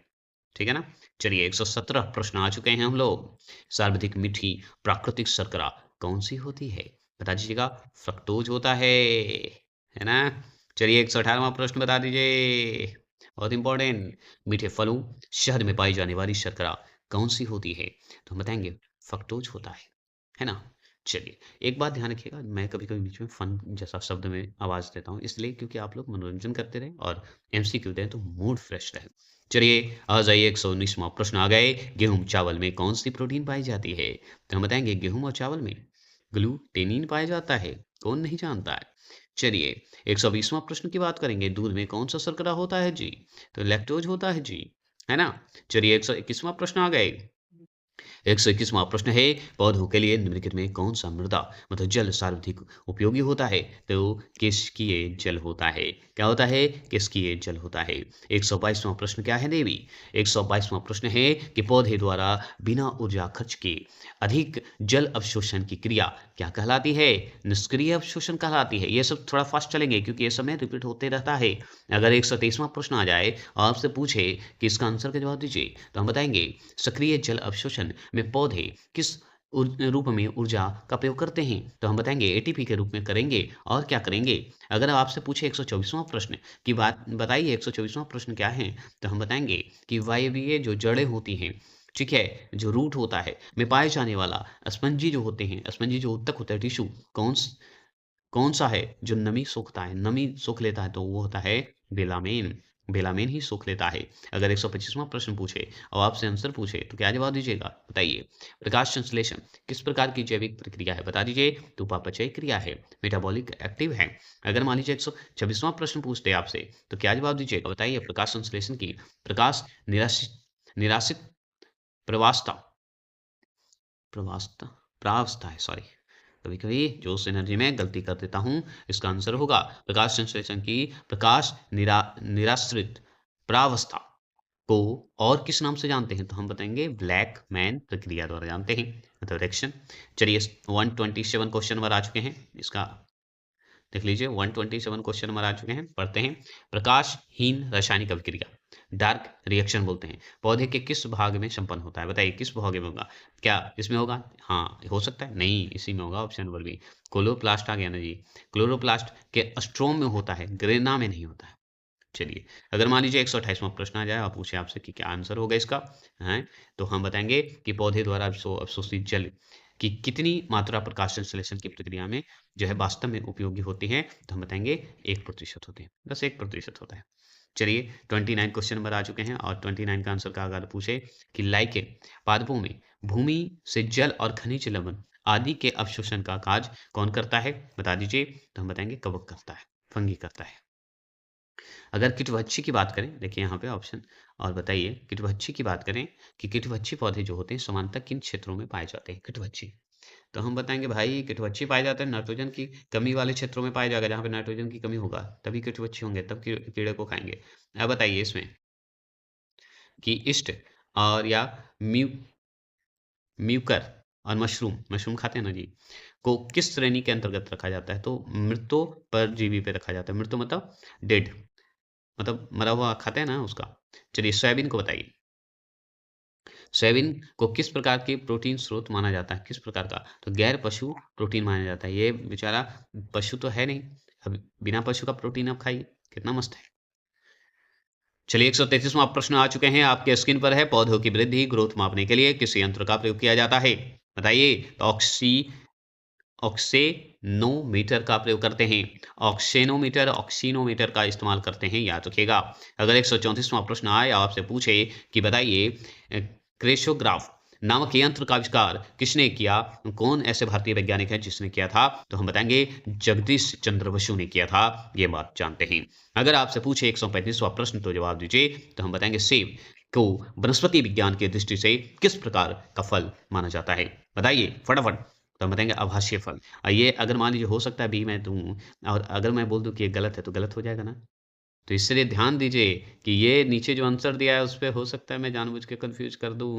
ठीक है ना? चलिए 117 प्रश्न आ चुके हैं हम लोग। सर्वाधिक मीठी प्राकृतिक शर्करा कौन-सी होती है? बता दीजिएगा, फ्रक्टोज़ होता है ना? चलिए 118वां प्रश्न बता दीजिए, बहुत इम्पोर्टेंट। मीठे फलों, शहद में पाई जाने वाली शर्करा कौन-सी होती है? तो हम बताएँगे फ्रक्टोज़ होता है ना? चलिए, एक बात ध्यान रखिएगा, मैं कभी-कभी बीच में फन जैसा शब्द में आवाज़ देता हूँ, इसलिए क्योंकि आप लोग मनोरंजन करते रहें और एमसीक्यू दें तो मूड फ्रेश रहे। चलिए आ जाइए 119वां प्रश्न आ गए। गेहूँ, चावल में कौन-सी प्रोटीन पाई जाती है? तो हम बताएँगे गेहूँ और चावल में ग्लूटेनिन पाया जाता है। कौन नहीं जानता है? चलिए 120वां प्रश्न की बात करेंगे। दूध में कौन-सा शर्करा होता है जी? तो लैक्टोज़ होता है जी, है ना? चलिए 121वां प्रश्न आ गए। 121वां प्रश्न है पौधों के लिए निम्नलिखित में कौन सा मृदा मतलब जल सर्वाधिक उपयोगी होता है? तो किसकीय जल होता है। क्या होता है? किसकीय जल होता है। 122वां प्रश्न क्या है देवी? 122वां प्रश्न है कि पौधे द्वारा बिना ऊर्जा खर्च किए अधिक जल अवशोषण की क्रिया क्या कहलाती है? निष्क्रिय अवशोषण कहलाती है। ये सब थोड़ा फास्ट चलेंगे क्योंकि ये समय रिपीट होते रहता है। अगर 123वां प्रश्न आ जाए और आपसे पूछे कि इसका आंसर का जवाब दीजिए, तो हम बताएंगे सक्रिय जल अवशोषण में पौधे किस रूप में ऊर्जा का प्रयोग करते हैं? तो हम बताएँगे एटीपी के रूप में करेंगे और क्या करेंगे? अगर आपसे पूछे 124वाँ प्रश्न की बात बताइए 124वाँ प्रश्न क्या है? तो हम बताएँगे कि वायवीय जो जड़ें होती हैं, ठीक है? जो रूट होता है, में पाए जाने वाला स्पंजी जो होते हैं, स्पंजी जो ऊतक होता है टिश्यू कौन-सा है जो नमी सोखता है? नमी सोख लेता है तो वो होता है बेलामेन। बेलामेन ही सोख लेता है। अगर 125वाँ प्रश्न पूछे और आपसे आंसर पूछे तो क्या जवाब दीजिएगा? बताइए। प्रकाश संश्लेषण किस प्रकार की जैविक प्रक्रिया है? बता दीजिए। तो उपापचय क्रिया है, मेटाबॉलिक एक्टिव है। अगर मान लीजिए 126वाँ प्रश्न पूछते हैं आपसे तो क्या जवाब दीजिएगा? बताइए। प्रकाश संश्लेषण की प्रकाश निराशित निराशित प्रवास्ता प्रवास्ता प्रावस्था है, सॉरी। कभी-कभी जोश एनर्जी में गलती कर देता हूँ। इसका आंसर होगा प्रकाश संश्लेषण की प्रकाश निराश्रित प्रावस्था को और किस नाम से जानते हैं? तो हम बताएँगे ब्लैक मैन प्रक्रिया द्वारा जानते हैं, मतलब रिएक्शन। चलिए 127 क्वेश्चन नंबर आ चुके हैं। इसका देख लीजिए 127 क्वेश्चन नंबर आ चुके हैं, पढ़ते हैं। प्रकाशहीन रासायनिक अभिक्रिया डार्क रिएक्शन बोलते हैं, पौधे के किस भाग में संपन्न होता है? बताइए किस भाग में होगा? क्या इसमें होगा? हाँ, हो सकता है। नहीं, इसी में होगा, ऑप्शन नंबर बी। क्लोरोप्लास्ट आ गया ना जी। क्लोरोप्लास्ट के स्ट्रोम में होता है, ग्रेना में नहीं होता है। चलिए, अगर मान लीजिए 128वां प्रश्न आ जाए और पूछे आपसे कि क्या आंसर होगा इसका, हैं? तो हम बताएँगे कि पौधे द्वारा अवशोषित जल की कितनी मात्रा प्रकाश संश्लेषण की प्रक्रिया में जो है वास्तव में उपयोगी होती है? तो हम बताएँगे 1% होते हैं, बस 1% होता है। चलिए 29 क्वेश्चन नंबर आ चुके हैं और 29 का आंसर का अगर पूछे कि लाइकेन पादपों में भूमि से जल और खनिज लवण आदि के अवशोषण का कार्य कौन करता है? बता दीजिए। तो हम बताएँगे कवक करता है, फंगी करता है। अगर कीटभक्षी की बात करें, देखिए यहाँ पे ऑप्शन और बताइए। कीटभक्षी की बात करें कि कीटभक्षी पौधे जो होते हैं सामान्यतः किन क्षेत्रों में पाए जाते हैं? कीटभक्षी, तो हम बताएंगे भाई कीटभक्षी पाए जाते हैं नाइट्रोजन की कमी वाले क्षेत्रों में पाया जाएगा। जहाँ पे नाइट्रोजन की कमी होगा तभी कीटभक्षी होंगे, तब कीड़े को खाएंगे। अब बताइए इसमें कि इस्ट और या म्यू म्यूकर और मशरूम मशरूम खाते हैं ना जी, को किस श्रेणी के अंतर्गत रखा जाता है? तो मृतो परजीवी पे रखा जाता है। मृतो मतलब डेड, मतलब मरा हुआ खाते हैं ना उसका। चलिए सोयाबीन को बताइए। सोयाबीन को किस प्रकार के प्रोटीन स्रोत माना जाता है? किस प्रकार का? तो गैर पशु प्रोटीन माना जाता है। ये बेचारा पशु तो है नहीं, अब बिना पशु का प्रोटीन आप खाइए, कितना मस्त है। चलिए 133वां प्रश्न आ चुके हैं, आपके स्क्रीन पर है। पौधों की वृद्धि ग्रोथ मापने के लिए किस यंत्र का प्रयोग किया जाता है? बताइए। तो ऑक्सेनोमीटर का प्रयोग करते हैं। ऑक्सीनोमीटर का इस्तेमाल करते हैं, याद रखिएगा। अगर 134वां प्रश्न आए और आपसे पूछे कि बताइए क्रेशोग्राफ नामक यंत्र का आविष्कार किसने किया? कौन ऐसे भारतीय वैज्ञानिक है जिसने किया था? तो हम बताएंगे जगदीश चंद्र बसु ने किया था। ये बात जानते हैं। अगर आपसे पूछे 135वां प्रश्न तो जवाब दीजिए। तो हम बताएंगे सेब को वनस्पति विज्ञान की दृष्टि से किस प्रकार का फल माना जाता है? बताइए फटाफट। तो हम बताएंगे आभासीय फल। ये अगर मान लीजिए हो सकता है बी मैं दूं और अगर मैं बोल दूं कि ये गलत है तो गलत हो जाएगा ना। तो इसलिए ध्यान दीजिए कि ये नीचे जो आंसर दिया है उस पे हो सकता है मैं जानबूझ के कंफ्यूज कर दूं।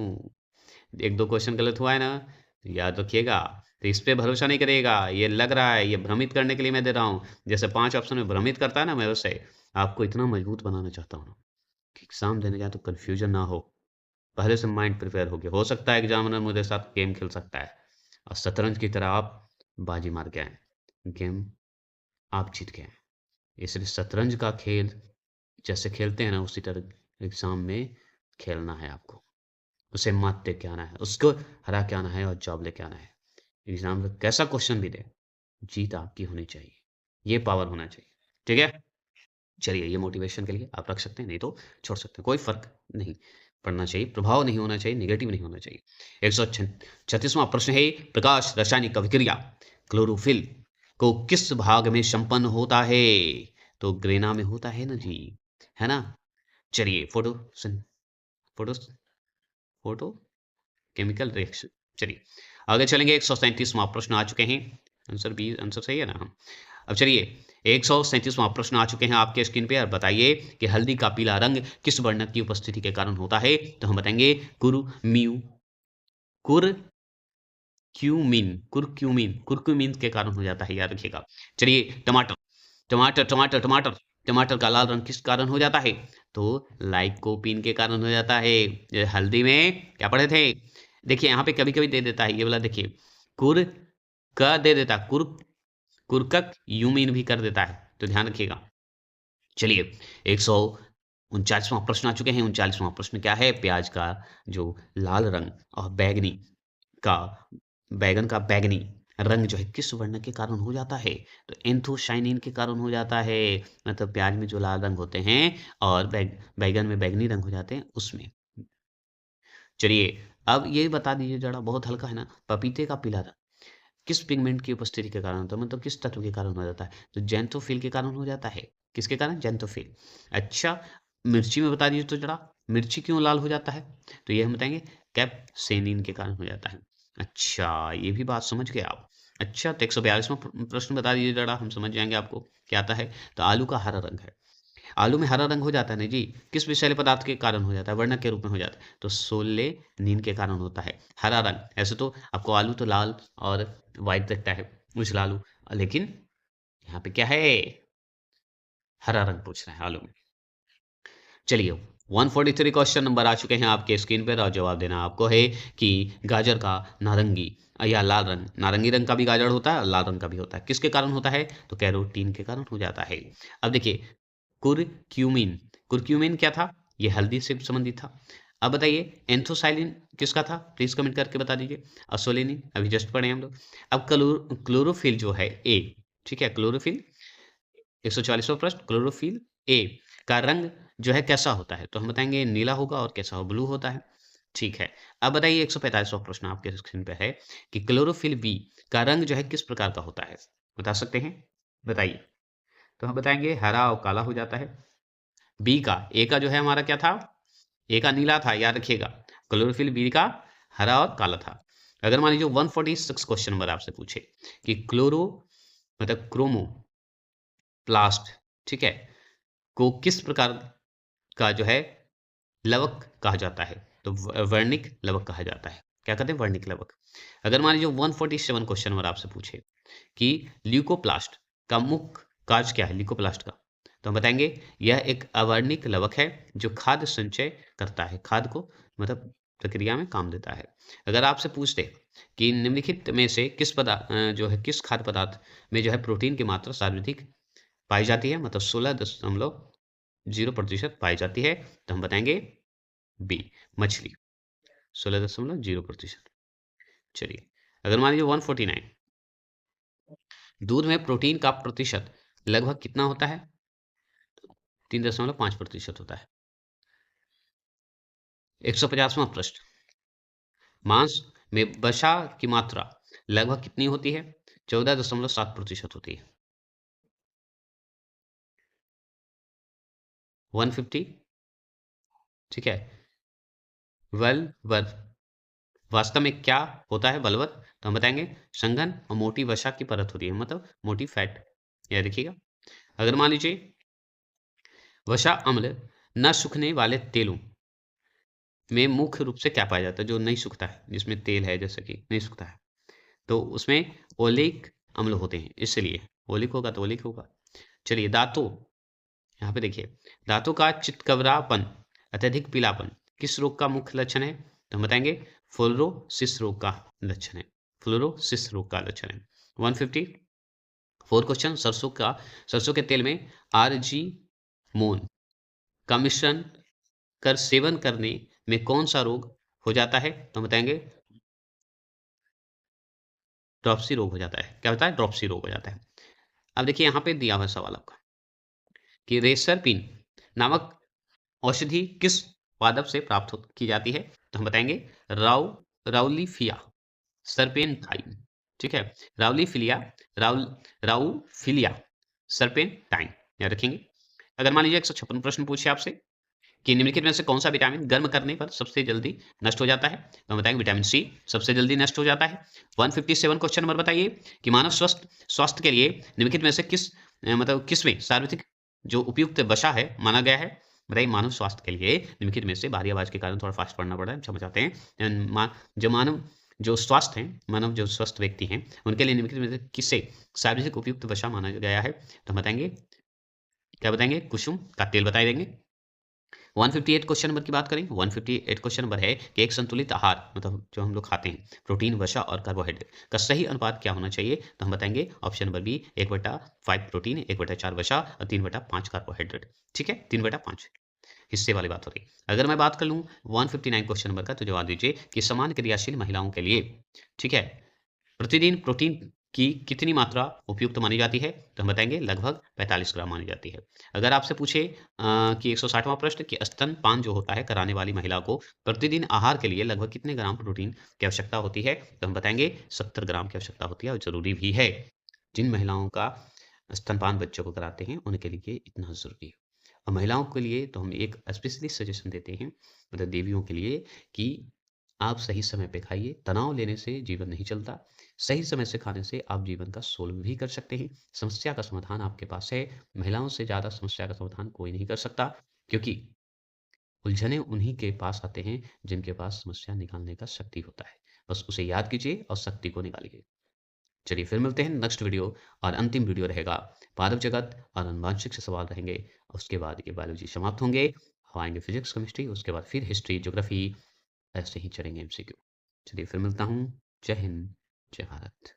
एक दो क्वेश्चन गलत हुआ है ना, तो याद रखिएगा। तो इस पे भरोसा नहीं करिएगा, ये लग रहा है, ये भ्रमित करने के लिए मैं दे रहा हूँ। जैसे 5 ऑप्शन में भ्रमित करता है ना, मैं वैसे आपको इतना मजबूत बनाना चाहता हूँ कि एग्जाम देने जाए तो कंफ्यूजन ना हो, पहले से माइंड प्रिपेयर हो गया। हो सकता है एग्जामिनर मेरे साथ गेम खेल सकता है और शतरंज की तरह आप बाजी मार के आए, गेम आप जीत गए। इसलिए शतरंज का खेल जैसे खेलते हैं ना उसी तरह एग्जाम में खेलना है आपको। उसे मात दे के आना है, उसको हरा के आना है और जॉब लेके आना है। एग्जाम में कैसा क्वेश्चन भी दे, जीत आपकी होनी चाहिए, ये पावर होना चाहिए। ठीक है, चलिए ये मोटिवेशन के लिए आप रख सकते हैं, नहीं तो छोड़ सकते हैं, कोई फर्क नहीं पड़ना चाहिए, प्रभाव नहीं होना चाहिए, निगेटिव नहीं होना चाहिए। 136वां प्रश्न है प्रकाश रासायनिक अभिक्रिया क्लोरोफिल को किस भाग में संपन्न होता है? तो ग्रेना में होता है ना जी, है ना। चलिए फोटो फोटो केमिकल रिएक्शन। चलिए आगे चलेंगे। 137वां प्रश्न आ चुके हैं। आंसर बी आंसर सही है ना। हम अब चलिए 137वां प्रश्न आ चुके हैं आपके स्क्रीन पे और बताइए कि हल्दी का पीला रंग किस वर्णक की उपस्थिति के कारण होता है? तो हम बताएंगे कुरक्यूमिन के कारण हो जाता है, याद रखिएगा। चलिए टमाटर टमाटर टमाटर टमाटर टमाटर का लाल रंग किस कारण हो जाता है? तो लाइकोपीन के कारण हो जाता है। हल्दी में क्या पढ़े थे? देखिए यहाँ पे कभी-कभी दे देता है ये वाला, देखिए कुर का दे देता है, कुरकक यूमीन भी कर देता है, तो ध्यान रखिएगा। चलिए 139वां प्रश्न आ चुके हैं। 39वां प्रश्न क्या है? प्याज का जो लाल रंग और का बैगन का बैंगनी रंग जो है किस वर्ण के कारण हो जाता है? तो एंथोसायनिन के कारण हो जाता है। मतलब प्याज में जो लाल रंग होते हैं और बैगन में बैंगनी रंग हो जाते हैं उसमें। चलिए अब ये बता दीजिए जरा, बहुत हल्का है ना, पपीते का पीला रंग किस पिगमेंट की उपस्थिति के कारण होता है, मतलब किस तत्व के कारण हो जाता है? तो ज़ैंथोफिल के कारण हो जाता है। किसके कारण? ज़ैंथोफिल। अच्छा, मिर्ची में बता दीजिए तो जरा, मिर्ची क्यों लाल हो जाता है? तो ये हम बताएँगे कैप्सेनिन के कारण हो जाता है। अच्छा, ये भी बात समझ गए आप। अच्छा, तो 142वां प्रश्न बता दीजिए जरा, हम समझ जाएँगे आपको क्या आता है। तो आलू का हरा रंग है। आलू में हरा रंग हो जाता है ना जी, किस विषैले पदार्थ के कारण हो जाता है? वर्णक के रूप में हो जाता है, तो सोलेनिन के कारण होता है हरा रंग। ऐसे तो आपको आलू तो लाल और व्हाइट दिखता है, उजला आलू, लेकिन यहाँ पे क्या है? हरा रंग पूछ रहा है आलू में। चलिए 143 क्वेश्चन नंबर आ चुके हैं आपके स्क्रीन पर, और जवाब देना आपको है कि गाजर का नारंगी या लाल रंग, नारंगी रंग का भी गाजर होता है और लाल रंग का भी होता है, किसके कारण होता है? तो कैरोटीन के कारण हो जाता है। अब देखिए कुरक्यूमिन, कुरक्यूमिन क्या था? ये हल्दी से संबंधित था। अब बताइए एंथोसाइलिन किसका था? प्लीज कमेंट करके बता दीजिए। असोलिनिन अभी जस्ट पढ़े हम लोग। अब क्लोरोफिल जो है ए, ठीक है, क्लोरोफिल 140वां प्रश्न, क्लोरोफिल ए का रंग जो है कैसा होता है? तो हम बताएंगे नीला होगा, और कैसा हो? ब्लू होता है। ठीक है। अब बताइए 145वां प्रश्न आपके स्क्रीन पे है कि क्लोरोफिल बी का रंग जो है किस प्रकार का होता है? बता सकते हैं? बताइए। तो हम बताएंगे हरा और काला हो जाता है। बी का, ए का जो है हमारा क्या था? ए का नीला था, याद रखिएगा। क्लोरोफिल बी का हरा और काला था। अगर मान लीजिए 146 क्वेश्चन नंबर आपसे पूछे कि क्लोरो मतलब क्रोमो प्लास्ट, ठीक है, को किस प्रकार का जो है लवक कहा जाता है? तो वर्णिक लवक कहा जाता है। क्या कहते हैं? वर्णिक लवक। अगर मान लीजिए 147 क्वेश्चन नंबर आपसे पूछे कि ल्यूकोप्लास्ट का मुख्य कार्य क्या है? ल्यूकोप्लास्ट का, तो हम बताएंगे यह एक अवर्णिक लवक है जो खाद्य संचय करता है, खाद्य को मतलब प्रक्रिया में काम देता है। अगर आपसे पूछते कि निम्नलिखित में से किस जो है किस खाद्य पदार्थ में जो है प्रोटीन की मात्रा सर्वाधिक पाई जाती है, मतलब 16.0% पाई जाती है, तो हम बताएंगे बी, मछली, 16.0%। चलिए अगर मान लीजिए 149, दूध में प्रोटीन का प्रतिशत लगभग कितना होता है? 3.5% होता है। 150वां प्रश्न, मांस में वसा की मात्रा लगभग कितनी होती है? 14.7% होती है। 150, ठीक है। वल्वर वास्तव में क्या होता है? वल्वर, तो हम बताएंगे संघन और मोटी वसा की परत होती है, मतलब मोटी फैट, याद रखिएगा। अगर मान लीजिए वसा अम्ल न सूखने वाले तेलों में मुख्य रूप से क्या पाया जाता है? जो नहीं सूखता है, जिसमें तेल है जैसे कि नहीं सूखता है, तो उसमें ओलिक अम्ल होते हैं, इसलिए ओलिक होगा तो ओलिक होगा। चलिए दांतों, यहाँ पे देखिए दांतों का चितकबरापन, अत्यधिक पीलापन किस रोग का मुख्य लक्षण है? तो हम बताएंगे फ्लोरोसिस रोग का लक्षण है, फ्लोरोसिस रोग का लक्षण है। 154 क्वेश्चन, सरसों के तेल में आरजी मोन का मिश्रण कर सेवन करने में कौन सा रोग हो जाता है? तो हम बताएंगे ड्रॉप्सी रोग हो जाता है। क्या होता है? ड्रॉप्सी रोग हो जाता है। अब देखिए यहाँ पे दिया हुआ सवाल आपका कि रेसरपिन नामक औषधि किस पादप से प्राप्त की जाती है? तो हम बताएंगे राउलीफिया सर्पेंटाइन, ठीक है, राउलीफिलिया राउल राउफिलिया सर्पेंटाइन, याद रखेंगे। अगर मान लीजिए 156 प्रश्न पूछे आपसे कि निम्नलिखित में से कौन सा विटामिन गर्म करने पर सबसे जल्दी नष्ट हो जाता है? तो हम बताएंगे विटामिन सी सबसे जल्दी नष्ट हो जाता है। 157 क्वेश्चन नंबर बताइए कि मानव स्वास्थ्य के लिए निम्नलिखित में से मतलब किसमें सार्वत्रिक जो उपयुक्त वसा है माना गया है? बताइए मानव स्वास्थ्य के लिए निम्नलिखित में से, भारी आवाज के कारण थोड़ा फास्ट पढ़ना पड़ा है, क्षमा चाहते हैं। जो मानव जो स्वास्थ्य हैं, मानव जो स्वस्थ व्यक्ति हैं, उनके लिए निम्नलिखित में से किसे सार्वजनिक उपयुक्त वसा माना गया है? तो हम बताएंगे, क्या बताएंगे? कुसुम का तेल बता देंगे। 158 क्वेश्चन नंबर की बात करें, 158 क्वेश्चन नंबर है कि एक संतुलित आहार मतलब जो हम लोग खाते हैं, प्रोटीन, वसा और कार्बोहाइड्रेट का सही अनुपात क्या होना चाहिए? तो हम बताएँगे ऑप्शन नंबर बी 1/5 प्रोटीन, 1/4 वसा और 3/5 कार्बोहाइड्रेट। ठीक है? 3/5 हिस्से वाली बात हो रही है। अगर मैं बात कर लूँ 159 क्वेश्चन नंबर का, तो जवाब दीजिए कि समान क्रियाशील महिलाओं के लिए, ठीक है, प्रतिदिन प्रोटीन की कितनी मात्रा उपयुक्त मानी जाती है? तो हम बताएँगे लगभग 45 ग्राम मानी जाती है। अगर आपसे पूछे कि 160वाँ प्रश्न कि स्तनपान जो होता है कराने वाली महिला को प्रतिदिन आहार के लिए लगभग कितने ग्राम प्रोटीन की आवश्यकता होती है? तो हम बताएँगे 70 ग्राम की आवश्यकता होती है और ज़रूरी भी है। जिन महिलाओं का स्तनपान बच्चों को कराते हैं, उनके लिए इतना ज़रूरी है। और महिलाओं के लिए तो हम एक स्पेशली सजेशन देते हैं, मतलब देवियों के लिए, कि आप सही समय पे खाइए। तनाव लेने से जीवन नहीं चलता। सही समय से खाने से आप जीवन का सोल्व भी कर सकते हैं। समस्या का समाधान आपके पास है। महिलाओं से ज़्यादा समस्या का समाधान कोई नहीं कर सकता, क्योंकि उलझने उन्हीं के पास आते हैं जिनके पास समस्या निकालने का शक्ति होता है। बस उसे याद कीजिए और शक्ति को निकालिए। चलिए फिर मिलते हैं नेक्स्ट वीडियो, और अंतिम वीडियो रहेगा पादप जगत और अनुवांशिक से सवाल रहेंगे। उसके बाद ये बायोलॉजी समाप्त होंगे, अब आएँगे फिजिक्स, केमिस्ट्री, उसके बाद फिर हिस्ट्री, ज्योग्राफी, ऐसे ही चलेंगे एमसीक्यू। चलिए फिर मिलता हूँ। जय हिंद, जय भारत।